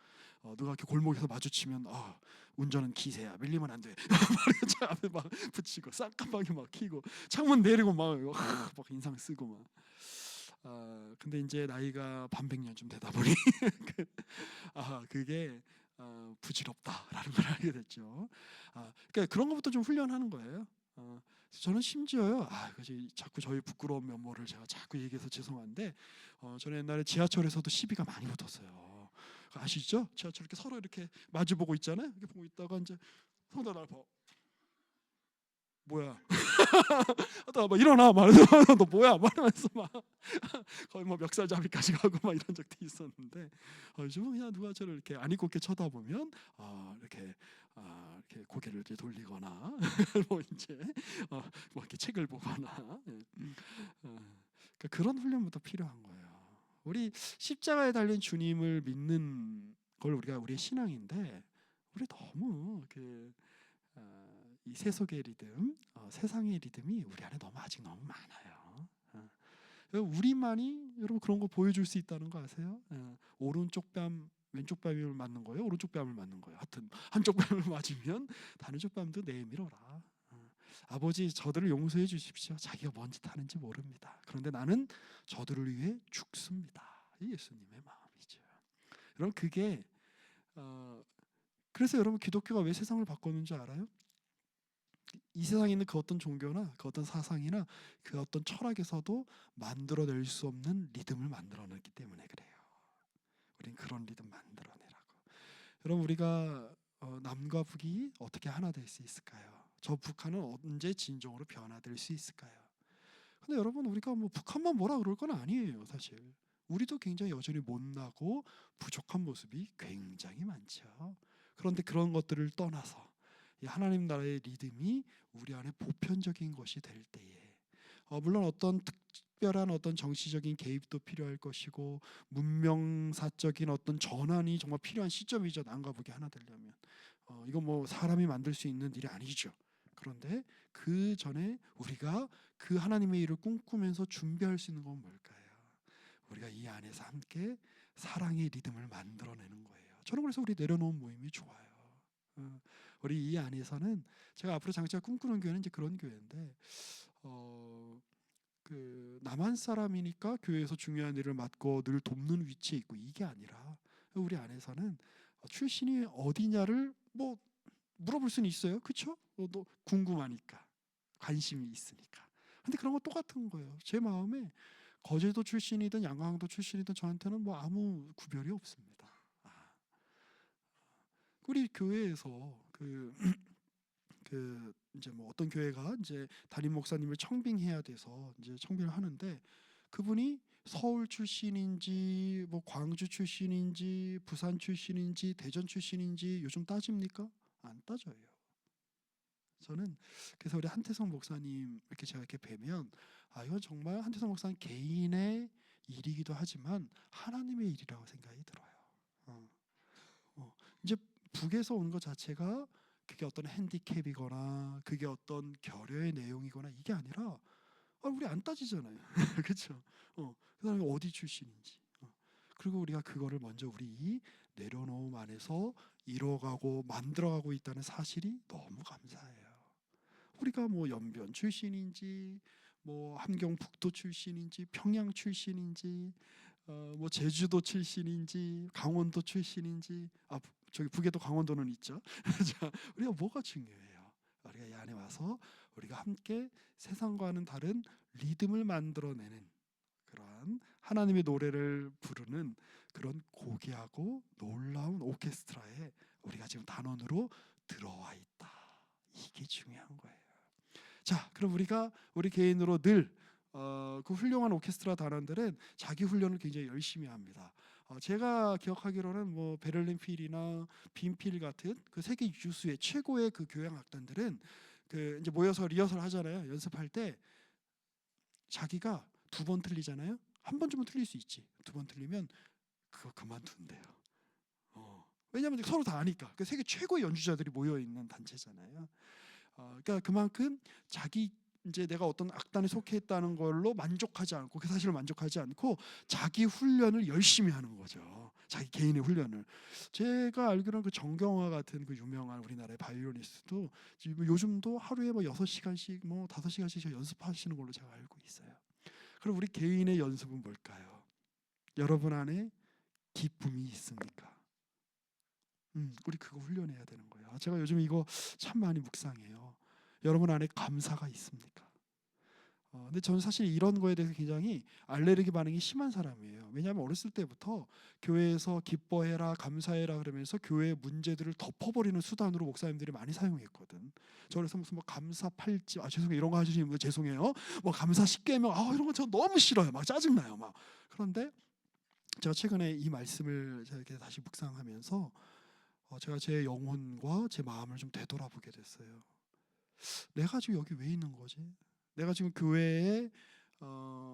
누가 이렇게 골목에서 마주치면 운전은 기세야 밀리면 안 돼. 차 앞에 막 붙이고 쌍깜빡이 막 켜고 창문 내리고 막 인상 쓰고 막. 근데 이제 나이가 반백년쯤 되다 보니 그게 부질없다라는 걸 알게 됐죠. 그러니까 그런 것부터 좀 훈련하는 거예요. 저는 심지어요. 자꾸 저희 부끄러운 면모를 제가 자꾸 얘기해서 죄송한데 저는 옛날에 지하철에서도 시비가 많이 붙었어요. 아시죠? 지하철 이렇게 서로 이렇게 마주보고 있잖아요. 이렇게 보고 있다가 이제 성도 날 봐. 뭐야? 하다가 막 일어나 말해서 너 뭐야? 말하면서 막 거의 뭐 멱살잡이까지 가고 막 이런 적도 있었는데 요즘은 그냥 누가 저를 이렇게 안 입고 이렇게 쳐다보면 이렇게 고개를 이제 돌리거나 뭐 이제 뭐 이렇게 책을 보거나 그러니까 그런 훈련부터 필요한 거예요. 우리 십자가에 달린 주님을 믿는 걸 우리의 신앙인데 우리 너무 이 세속의 리듬, 세상의 리듬이 우리 안에 아직 너무 많아요. 우리만이 여러분 그런 거 보여줄 수 있다는 거 아세요? 오른쪽 뺨, 왼쪽 뺨을 맞는 거예요. 오른쪽 뺨을 맞는 거예요. 하여튼 한쪽 뺨을 맞으면 다른 쪽 뺨도 내밀어라. 아버지 저들을 용서해 주십시오. 자기가 뭔 짓 하는지 모릅니다. 그런데 나는 저들을 위해 죽습니다. 이 예수님의 마음이죠. 여러분 그게 그래서 여러분 기독교가 왜 세상을 바꿨는지 알아요? 이 세상에 있는 그 어떤 종교나 그 어떤 사상이나 그 어떤 철학에서도 만들어낼 수 없는 리듬을 만들어냈기 때문에 그래요. 우린 그런 리듬 만들어내라고. 여러분 우리가 남과 북이 어떻게 하나 될 수 있을까요? 저 북한은 언제 진정으로 변화될 수 있을까요? 근데 여러분 우리가 뭐 북한만 뭐라 그럴 건 아니에요 사실. 우리도 굉장히 여전히 못나고 부족한 모습이 굉장히 많죠. 그런데 그런 것들을 떠나서 이 하나님 나라의 리듬이 우리 안에 보편적인 것이 될 때에 물론 어떤 특별한 어떤 정치적인 개입도 필요할 것이고 문명사적인 어떤 전환이 정말 필요한 시점이죠. 남과 북이 하나 되려면 이건 뭐 사람이 만들 수 있는 일이 아니죠. 그런데 그 전에 우리가 그 하나님의 일을 꿈꾸면서 준비할 수 있는 건 뭘까요? 우리가 이 안에서 함께 사랑의 리듬을 만들어내는 거예요. 저는 그래서 우리 내려놓은 모임이 좋아요. 우리 이 안에서는 제가 앞으로 장차 꿈꾸는 교회는 이제 그런 교회인데 그 남한 사람이니까 교회에서 중요한 일을 맡고 늘 돕는 위치에 있고 이게 아니라 우리 안에서는 출신이 어디냐를 뭐 물어볼 수는 있어요. 그렇죠? 너 궁금하니까 관심이 있으니까. 근데 그런 거 똑같은 거예요. 제 마음에 거제도 출신이든 양강도 출신이든 저한테는 뭐 아무 구별이 없습니다. 우리 교회에서 이제 뭐 어떤 교회가 이제 담임 목사님을 청빙해야 돼서 이제 청빙을 하는데 그분이 서울 출신인지 뭐 광주 출신인지 부산 출신인지 대전 출신인지 요즘 따집니까? 안 따져요. 저는 그래서 우리 한태성 목사님 이렇게 제가 이렇게 뵈면 이건 정말 한태성 목사님 개인의 일이기도 하지만 하나님의 일이라고 생각이 들어요. 이제 북에서 오는 것 자체가 그게 어떤 핸디캡이거나 그게 어떤 결여의 내용이거나 이게 아니라 우리 안 따지잖아요. 그렇죠? 그 사람이 어디 출신인지 그리고 우리가 그거를 먼저 우리 내려놓음 안에서 이뤄가고 만들어가고 있다는 사실이 너무 감사해요. 우리가 뭐 연변 출신인지 뭐 함경북도 출신인지 평양 출신인지 뭐 제주도 출신인지 강원도 출신인지 저기 북에도 강원도는 있죠. 자, 우리가 뭐가 중요해요? 우리가 이 안에 와서 우리가 함께 세상과는 다른 리듬을 만들어내는 그러한 하나님의 노래를 부르는 그런 고귀하고 놀라운 오케스트라에 우리가 지금 단원으로 들어와 있다. 이게 중요한 거예요. 자, 그럼 우리 개인으로 늘 그 훌륭한 오케스트라 단원들은 자기 훈련을 굉장히 열심히 합니다. 제가 기억하기로는 뭐 베를린 필이나 빈필 같은 그 세계 유수의 최고의 그 교향 악단들은 그 이제 모여서 리허설 하잖아요. 연습할 때 자기가 2번 틀리잖아요. 한 번쯤은 틀릴 수 있지. 2번 틀리면 그거 그만둔대요. 왜냐하면 서로 다 아니까. 그 세계 최고의 연주자들이 모여 있는 단체잖아요. 그러니까 그만큼 자기 이제 내가 어떤 악단에 속해 있다는 걸로 만족하지 않고 그 사실을 만족하지 않고 자기 훈련을 열심히 하는 거죠. 자기 개인의 훈련을. 제가 알기로는 그 정경화 같은 그 유명한 우리나라의 바이올리니스트도 요즘도 하루에 뭐 6시간씩 뭐 5시간씩 연습하시는 걸로 제가 알고 있어요. 그럼 우리 개인의 연습은 뭘까요? 여러분 안에 기쁨이 있습니까? 우리 그거 훈련해야 되는 거예요. 제가 요즘 이거 참 많이 묵상해요. 여러분 안에 감사가 있습니까? 근데 저는 사실 이런 거에 대해서 굉장히 알레르기 반응이 심한 사람이에요. 왜냐하면 어렸을 때부터 교회에서 기뻐해라, 감사해라 그러면서 교회의 문제들을 덮어버리는 수단으로 목사님들이 많이 사용했거든. 저 그래서 무슨 뭐 감사 팔찌, 죄송해요 이런 거 하시면 뭐 죄송해요. 뭐 감사 십계명, 이런 거 저 너무 싫어요. 막 짜증나요. 막 그런데 제가 최근에 이 말씀을 이렇게 다시 묵상하면서 제가 제 영혼과 제 마음을 좀 되돌아보게 됐어요. 내가 지금 여기 왜 있는 거지? 내가 지금 교회에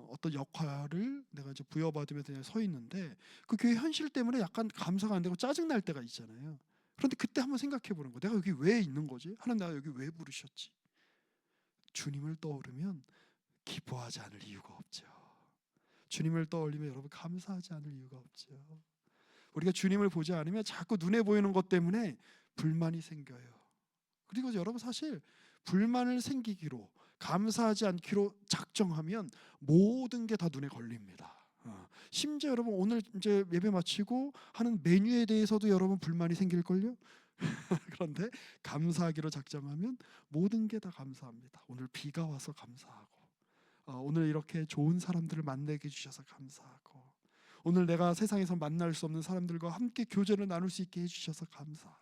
어떤 역할을 내가 이제 부여받으면서 그냥 서 있는데 그 교회 현실 때문에 약간 감사가 안 되고 짜증 날 때가 있잖아요. 그런데 그때 한번 생각해 보는 거. 내가 여기 왜 있는 거지? 하나님 나가 여기 왜 부르셨지? 주님을 떠오르면 기뻐하지 않을 이유가 없죠. 주님을 떠올리면 여러분 감사하지 않을 이유가 없죠. 우리가 주님을 보지 않으면 자꾸 눈에 보이는 것 때문에 불만이 생겨요. 그리고 여러분 사실 불만을 생기기로 감사하지 않기로 작정하면 모든 게 다 눈에 걸립니다. 심지어 여러분 오늘 이제 예배 마치고 하는 메뉴에 대해서도 여러분 불만이 생길걸요? 그런데 감사하기로 작정하면 모든 게 다 감사합니다. 오늘 비가 와서 감사하고 오늘 이렇게 좋은 사람들을 만나게 해주셔서 감사하고 오늘 내가 세상에서 만날 수 없는 사람들과 함께 교제를 나눌 수 있게 해주셔서 감사하고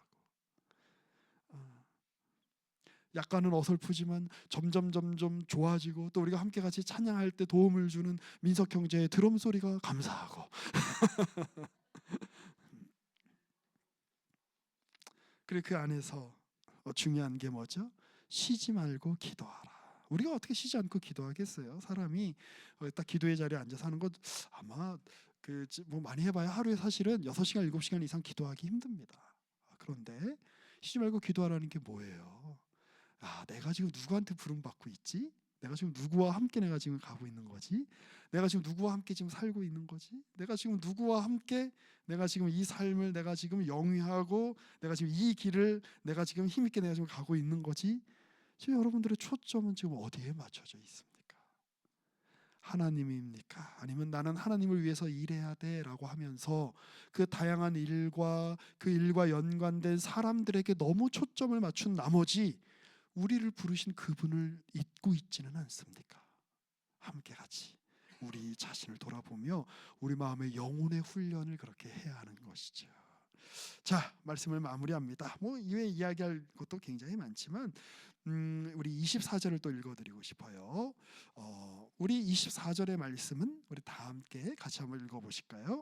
약간은 어설프지만 점점 좋아지고 또 우리가 함께 같이 찬양할 때 도움을 주는 민석 형제의 드럼 소리가 감사하고 그리고 그 안에서 중요한 게 뭐죠? 쉬지 말고 기도하라. 우리가 어떻게 쉬지 않고 기도하겠어요? 사람이 딱 기도의 자리에 앉아서 하는 것 아마 뭐 많이 해봐야 하루에 사실은 6시간 7시간 이상 기도하기 힘듭니다. 그런데 쉬지 말고 기도하라는 게 뭐예요? 내가 지금 누구한테 부름받고 있지? 내가 지금 누구와 함께 내가 지금 가고 있는 거지? 내가 지금 누구와 함께 지금 살고 있는 거지? 내가 지금 누구와 함께 내가 지금 이 삶을 내가 지금 영위하고 내가 지금 이 길을 내가 지금 힘있게 내가 지금 가고 있는 거지? 지금 여러분들의 초점은 지금 어디에 맞춰져 있습니까? 하나님입니까? 아니면 나는 하나님을 위해서 일해야 돼라고 하면서 그 다양한 일과 그 일과 연관된 사람들에게 너무 초점을 맞춘 나머지 우리를 부르신 그분을 잊고 있지는 않습니까? 함께 같이 우리 자신을 돌아보며 우리 마음의 영혼의 훈련을 그렇게 해야 하는 것이죠. 자, 말씀을 마무리합니다. 뭐 이외에 이야기할 것도 굉장히 많지만 우리 24절을 또 읽어드리고 싶어요. 우리 24절의 말씀은 우리 다 함께 같이 한번 읽어보실까요?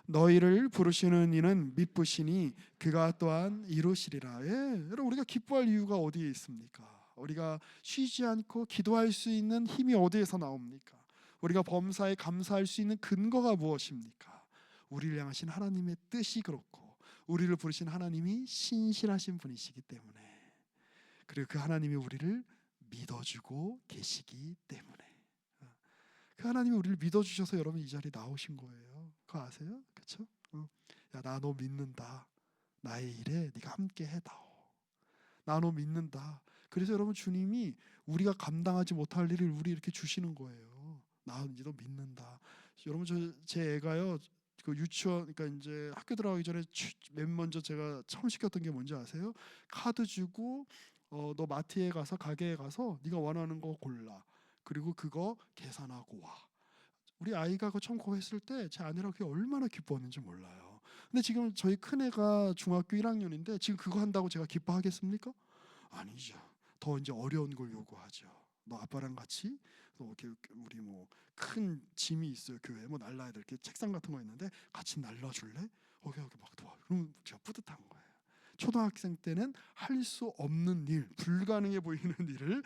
너희를 부르시는 이는 미쁘시니 그가 또한 이루시리라. 여러분 우리가 기뻐할 이유가 어디에 있습니까? 우리가 쉬지 않고 기도할 수 있는 힘이 어디에서 나옵니까? 우리가 범사에 감사할 수 있는 근거가 무엇입니까? 우리를 향하신 하나님의 뜻이 그렇고 우리를 부르신 하나님이 신실하신 분이시기 때문에 그리고 그 하나님이 우리를 믿어주고 계시기 때문에 그 하나님이 우리를 믿어주셔서 여러분 이 자리에 나오신 거예요. 그거 아세요? 그렇죠? 야, 나 너 믿는다. 나의 일에 네가 함께 해다오. 나 너 믿는다. 그래서 여러분 주님이 우리가 감당하지 못할 일을 우리 이렇게 주시는 거예요. 나 이제 너 믿는다. 여러분 제 애가요. 그 유치원 그러니까 이제 학교 들어가기 전에 맨 먼저 제가 처음 시켰던 게 뭔지 아세요? 카드 주고 너 마트에 가서 가게에 가서 네가 원하는 거 골라. 그리고 그거 계산하고 와. 우리 아이가 처음 그거 했을 때 제 아내랑 그게 얼마나 기뻐했는지 몰라요. 근데 지금 저희 큰애가 중학교 1학년인데 지금 그거 한다고 제가 기뻐하겠습니까? 아니죠. 더 이제 어려운 걸 요구하죠. 너 아빠랑 같이 이렇게 우리 뭐 큰 짐이 있어요. 교회에 뭐 날라야 될 이렇게 책상 같은 거 있는데 같이 날라줄래? 오케이 막 도와. 그럼 제가 뿌듯한 거예요. 초등학생 때는 할 수 없는 일, 불가능해 보이는 일을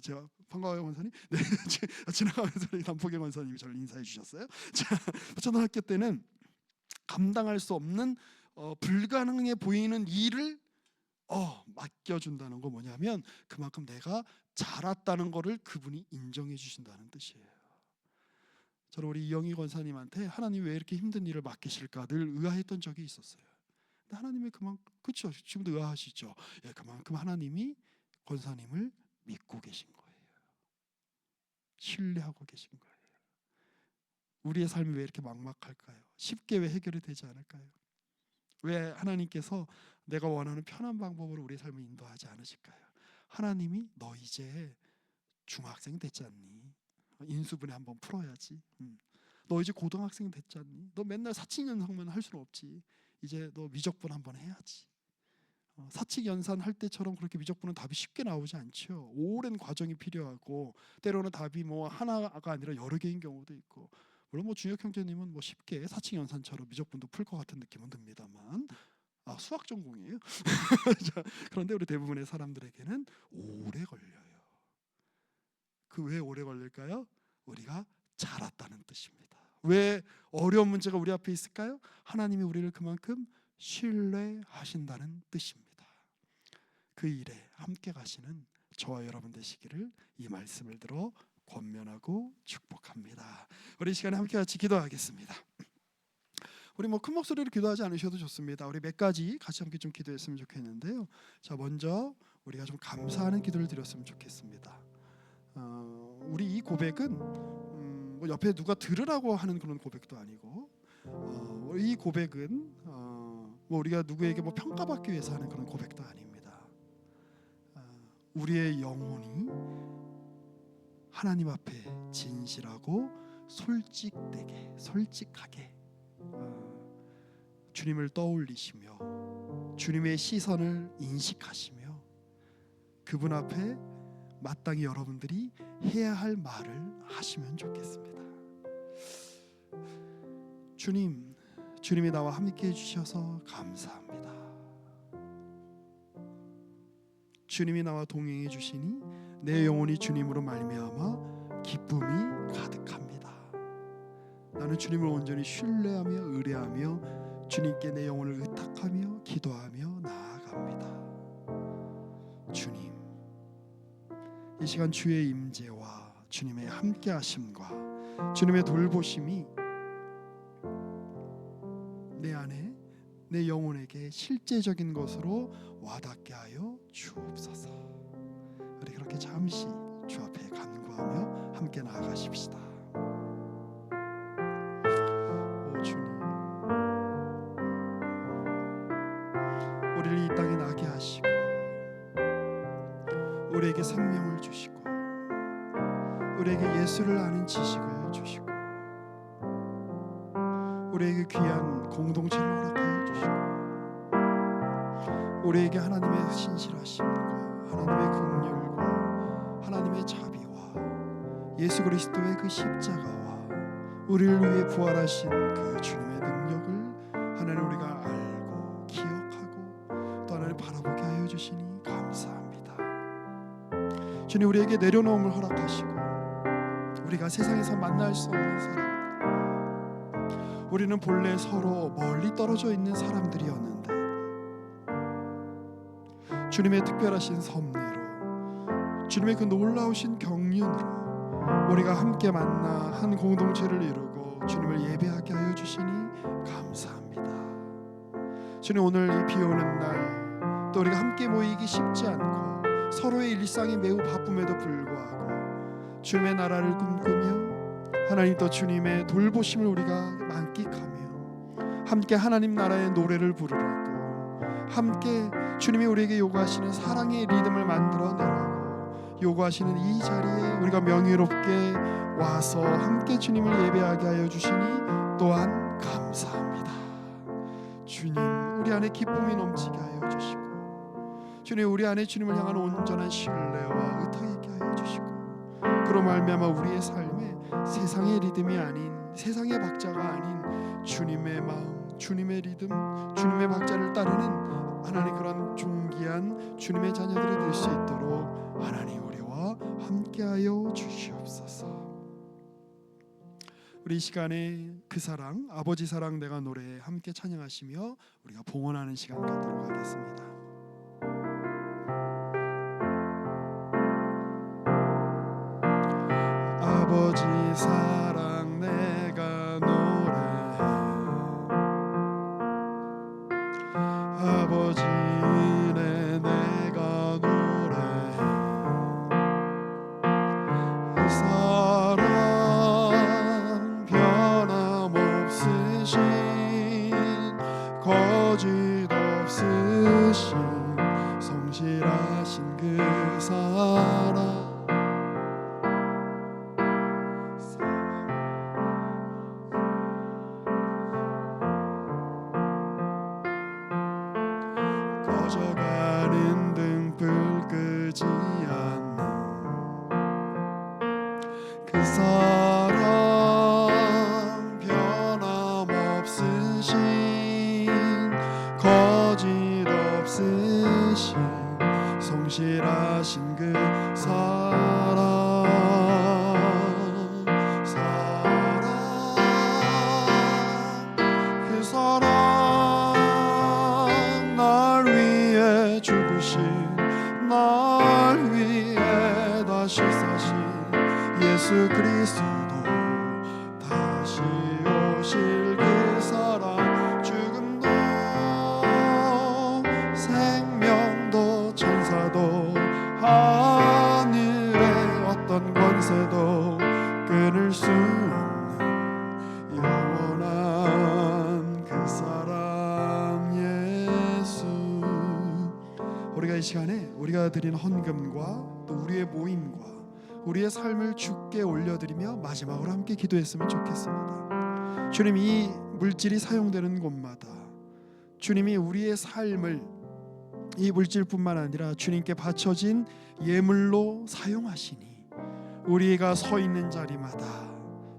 제가 반가워요 권사님. 네, 지나가면서 남포경 권사님이 저를 인사해 주셨어요. 자, 초등학교 때는 감당할 수 없는 불가능해 보이는 일을 맡겨준다는 거 뭐냐면 그만큼 내가 잘했다는 거를 그분이 인정해 주신다는 뜻이에요. 저는 우리 이영희 권사님한테 하나님 왜 이렇게 힘든 일을 맡기실까 늘 의아했던 적이 있었어요. 근데 하나님이 그렇죠. 지금도 의아하시죠. 예, 그만큼 하나님이 권사님을 믿고 계신 거예요. 신뢰하고 계신 거예요. 우리의 삶이 왜 이렇게 막막할까요? 쉽게 왜 해결이 되지 않을까요? 왜 하나님께서 내가 원하는 편한 방법으로 우리의 삶을 인도하지 않으실까요? 하나님이 너 이제 중학생 됐지 않니? 인수분해 한번 풀어야지. 너 이제 고등학생 됐지 않니? 너 맨날 사칙연산만 할 수는 없지. 이제 너 미적분 한번 해야지. 사칙연산 할 때처럼 그렇게 미적분은 답이 쉽게 나오지 않죠. 오랜 과정이 필요하고 때로는 답이 뭐 하나가 아니라 여러 개인 경우도 있고 물론 뭐 준혁 형제님은 뭐 쉽게 사칙연산처럼 미적분도 풀 것 같은 느낌은 듭니다만 수학 전공이에요. 그런데 우리 대부분의 사람들에게는 오래 걸려요. 그 왜 오래 걸릴까요? 우리가 잘했다는 뜻입니다. 왜 어려운 문제가 우리 앞에 있을까요? 하나님이 우리를 그만큼 신뢰하신다는 뜻입니다. 그 일에 함께 가시는 저와 여러분 되시기를 이 말씀을 들어 권면하고 축복합니다. 우리 시간에 함께 같이 기도하겠습니다. 우리 뭐 큰 목소리로 기도하지 않으셔도 좋습니다. 우리 몇 가지 같이 함께 좀 기도했으면 좋겠는데요. 자, 먼저 우리가 좀 감사하는 기도를 드렸으면 좋겠습니다. 우리 이 고백은 뭐 옆에 누가 들으라고 하는 그런 고백도 아니고 이 고백은 뭐 우리가 누구에게 뭐 평가받기 위해서 하는 그런 고백도 아닙니다. 우리의 영혼이 하나님 앞에 진실하고 솔직하게 주님을 떠올리시며 주님의 시선을 인식하시며 그분 앞에 마땅히 여러분들이 해야 할 말을 하시면 좋겠습니다. 주님이 나와 함께 해주셔서 감사합니다. 주님이 나와 동행해 주시니 내 영혼이 주님으로 말미암아 기쁨이 가득합니다. 나는 주님을 온전히 신뢰하며 의뢰하며 주님께 내 영혼을 의탁하며 기도하며 나아갑니다. 주님, 이 시간 주의 임재와 주님의 함께하심과 주님의 돌보심이 내 안에 내 영혼에게 실제적인 것으로 와닿게 하여 주옵소서. 우리 그렇게 잠시 주 앞에 간구하며 함께 나아가십시다. 오 주님, 우리를 이 땅에 나게 하시고 우리에게 생명을 주시고 우리에게 예수를 아는 지식을 주시고 우리에게 귀한 공동체를 허락하여 주시고 우리에게 하나님의 신실하심과 하나님의 긍휼과 하나님의 자비와 예수 그리스도의 그 십자가와 우리를 위해 부활하신 그 주님의 능력을 하나님 우리가 알고 기억하고 또 하나님 바라보게 하여 주시니 감사합니다. 주님, 우리에게 내려놓음을 허락하시고 우리가 세상에서 만날 수 없는 사람들, 우리는 본래 서로 멀리 떨어져 있는 사람들이었는데 주님의 특별하신 섭리로 주님의 그 놀라우신 경륜으로 우리가 함께 만나 한 공동체를 이루고 주님을 예배하게 하여 주시니 감사합니다. 주님, 오늘 이 비 오는 날 또 우리가 함께 모이기 쉽지 않고 서로의 일상이 매우 바쁨에도 불구하고 주님의 나라를 꿈꾸며 하나님 또 주님의 돌보심을 우리가 만끽하며 함께 하나님 나라의 노래를 부르라고, 함께 주님이 우리에게 요구하시는 사랑의 리듬을 만들어내라고 요구하시는 이 자리에 우리가 명예롭게 와서 함께 주님을 예배하게 하여 주시니 또한 감사합니다. 주님, 우리 안에 기쁨이 넘치게 하여 주시고, 주님, 우리 안에 주님을 향한 온전한 신뢰와 의탁 있게 하여 주시고, 그로 말미암아 우리의 삶에 세상의 리듬이 아닌, 세상의 박자가 아닌 주님의 마음, 주님의 리듬, 주님의 박자를 따르는 하나님 그런 존귀한 주님의 자녀들이 될 수 있도록 하나님 우리와 함께하여 주시옵소서. 우리 이 시간에 그 사랑, 아버지 사랑 내가 노래 함께 찬양하시며 우리가 봉헌하는 시간 갖도록 하겠습니다. 아버지 사랑 내가 노래해, 아버지 은혜 내가 노래해, 그 사랑 변함없으신 거짓 없으신 성실하신 그 사랑, 꺼져가는 등불 끄지 않는 그 사랑 변함없으신 거짓 없으신 성실하신 그 사랑, 그 사랑 날 위해 죽으신, 날 위해 다시 사신 예수 그리스도, 다시 오실 그 사랑, 죽음도 생명도 천사도 하늘의 어떤 권세도 끊을 수 없는 영원한 그 사랑 예수. 우리가 이 시간에 우리가 드린 헌금과 또 우리의 모임과 우리의 삶을 주께 올려드리며 마지막으로 함께 기도했으면 좋겠습니다. 주님, 이 물질이 사용되는 곳마다 주님이 우리의 삶을 이 물질뿐만 아니라 주님께 바쳐진 예물로 사용하시니 우리가 서 있는 자리마다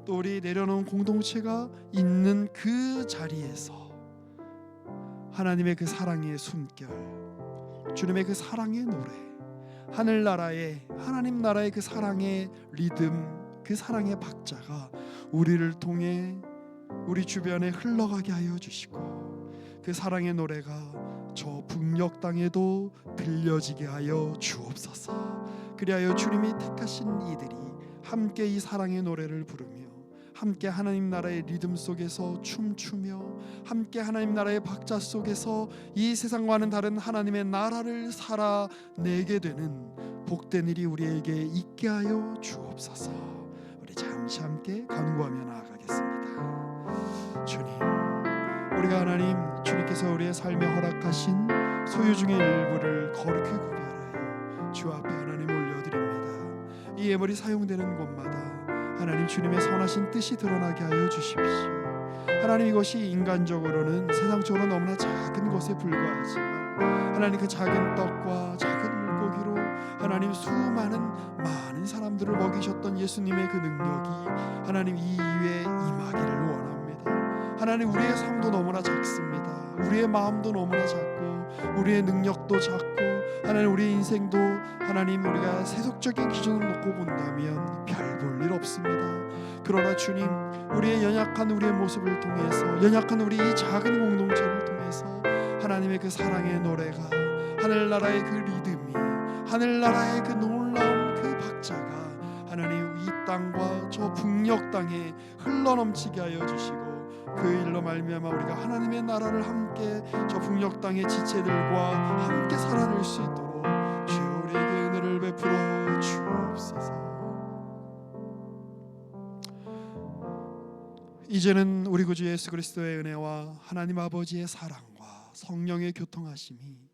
또 우리 내려놓은 공동체가 있는 그 자리에서 하나님의 그 사랑의 숨결, 주님의 그 사랑의 노래, 하늘나라의 하나님 나라의 그 사랑의 리듬, 그 사랑의 박자가 우리를 통해 우리 주변에 흘러가게 하여 주시고, 그 사랑의 노래가 저 북녘 땅에도 들려지게 하여 주옵소서. 그리하여 주님이 택하신 이들이 함께 이 사랑의 노래를 부르며 함께 하나님 나라의 리듬 속에서 춤추며 함께 하나님 나라의 박자 속에서 이 세상과는 다른 하나님의 나라를 살아내게 되는 복된 일이 우리에게 있게 하여 주옵소서. 우리 잠시 함께 간구하며 나아가겠습니다. 주님, 우리가 하나님 주님께서 우리의 삶에 허락하신 소유 중의 일부를 거룩히 구별하여 주 앞에 하나님 올려드립니다. 이 예물이 사용되는 곳마다 하나님 주님의 선하신 뜻이 드러나게 하여 주십시오. 하나님, 이것이 인간적으로는 세상적으로 너무나 작은 것에 불과하지만 하나님 그 작은 떡과 작은 물고기로 하나님 많은 사람들을 먹이셨던 예수님의 그 능력이 하나님 이 이후에 임하기를 원합니다. 하나님, 우리의 삶도 너무나 작습니다. 우리의 마음도 너무나 작고 우리의 능력도 작고 하나님 우리의 인생도 하나님 우리가 세속적인 기준으로 놓고 본다면 별 볼 일 없습니다. 그러나 주님, 우리의 연약한 우리의 모습을 통해서, 연약한 우리 이 작은 공동체를 통해서 하나님의 그 사랑의 노래가, 하늘나라의 그 리듬이, 하늘나라의 그 놀라운 그 박자가 하나님 이 땅과 저 북녘 땅에 흘러넘치게 하여 주시고 그 일로 말미암아 우리가 하나님의 나라를 함께 저 북녘 땅의 지체들과 함께 살아낼 수 있도록 주여 우리에게 은혜를 베풀어 주옵소서. 이제는 우리 구주 예수 그리스도의 은혜와 하나님 아버지의 사랑과 성령의 교통하심이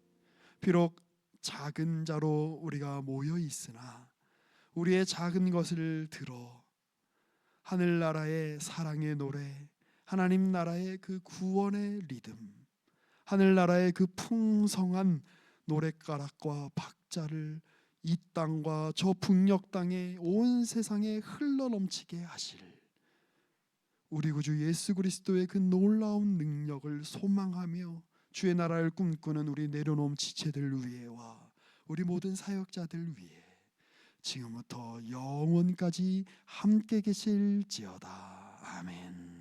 비록 작은 자로 우리가 모여 있으나 우리의 작은 것을 들어 하늘나라의 사랑의 노래, 하나님 나라의 그 구원의 리듬, 하늘나라의 그 풍성한 노랫가락과 박자를 이 땅과 저 북녘 땅의 온 세상에 흘러넘치게 하실 우리 구주 예수 그리스도의 그 놀라운 능력을 소망하며 주의 나라를 꿈꾸는 우리 내려놓은 지체들 위에와 우리 모든 사역자들 위에 지금부터 영원까지 함께 계실지어다. 아멘.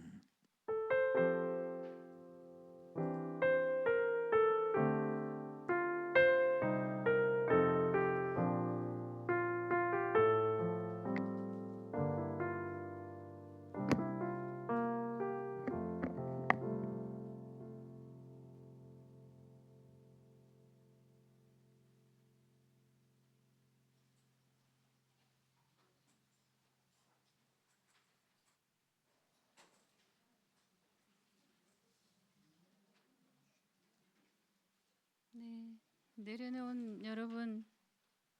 네, 내려놓은 여러분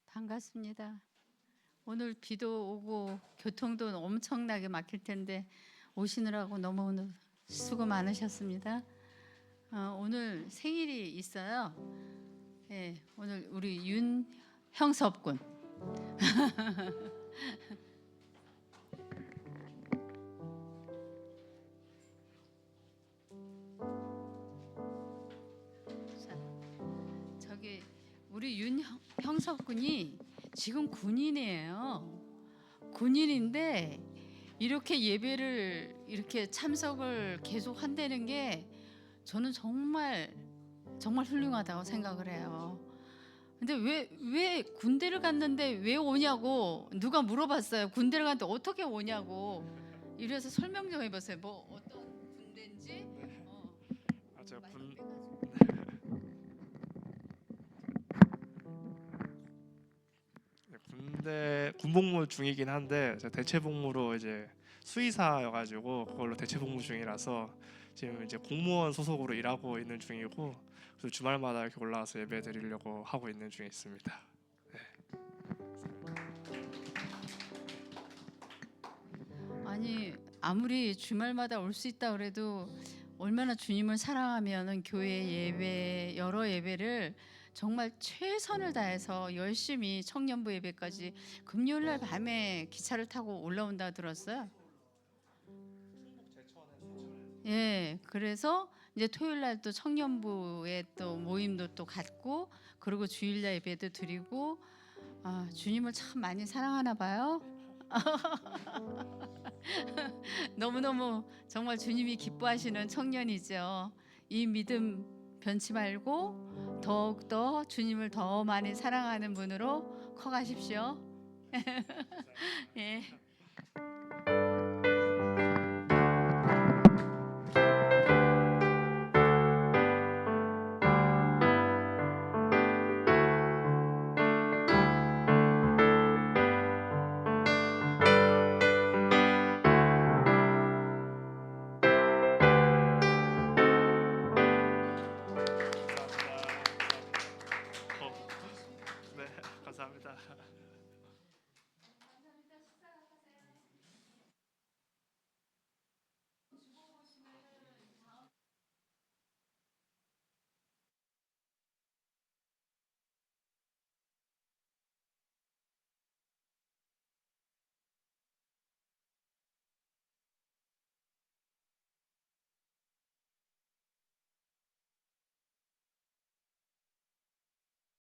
반갑습니다. 오늘 비도 오고 교통도 엄청나게 막힐 텐데 오시느라고 너무 수고 많으셨습니다. 오늘 생일이 있어요. 네, 오늘 우리 윤형섭군. 우리 윤형섭군이 지금 군인이에요. 군인인데 이렇게 예배를 이렇게 참석을 계속 한다는 게 저는 정말 훌륭하다고 생각을 해요. 근데 왜 군대를 갔는데 왜 오냐고 누가 물어봤어요. 군대를 갔는데 어떻게 오냐고. 이래서 설명 좀 해보세요. 뭐 어떤 군대인지. 저 군복무 중이긴 한데 제가 대체복무로 이제 수의사여가지고 그걸로 대체복무 중이라서 지금 이제 공무원 소속으로 일하고 있는 중이고 그래서 주말마다 이렇게 올라와서 예배 드리려고 하고 있는 중에 있습니다. 아니 아무리 주말마다 올 수 있다 그래도 얼마나 주님을 사랑하면은 교회 예배 여러 예배를 정말 최선을 다해서 열심히 청년부 예배까지 금요일 날 밤에 기차를 타고 올라온다 들었어요. 예, 그래서 이제 토요일 날 또 청년부에 또 모임도 또 갖고 그리고 주일날 예배도 드리고 주님을 참 많이 사랑하나 봐요. 너무너무 정말 주님이 기뻐하시는 청년이죠. 이 믿음 변치 말고 더욱더 주님을 더 많이 사랑하는 분으로 커가십시오. 예.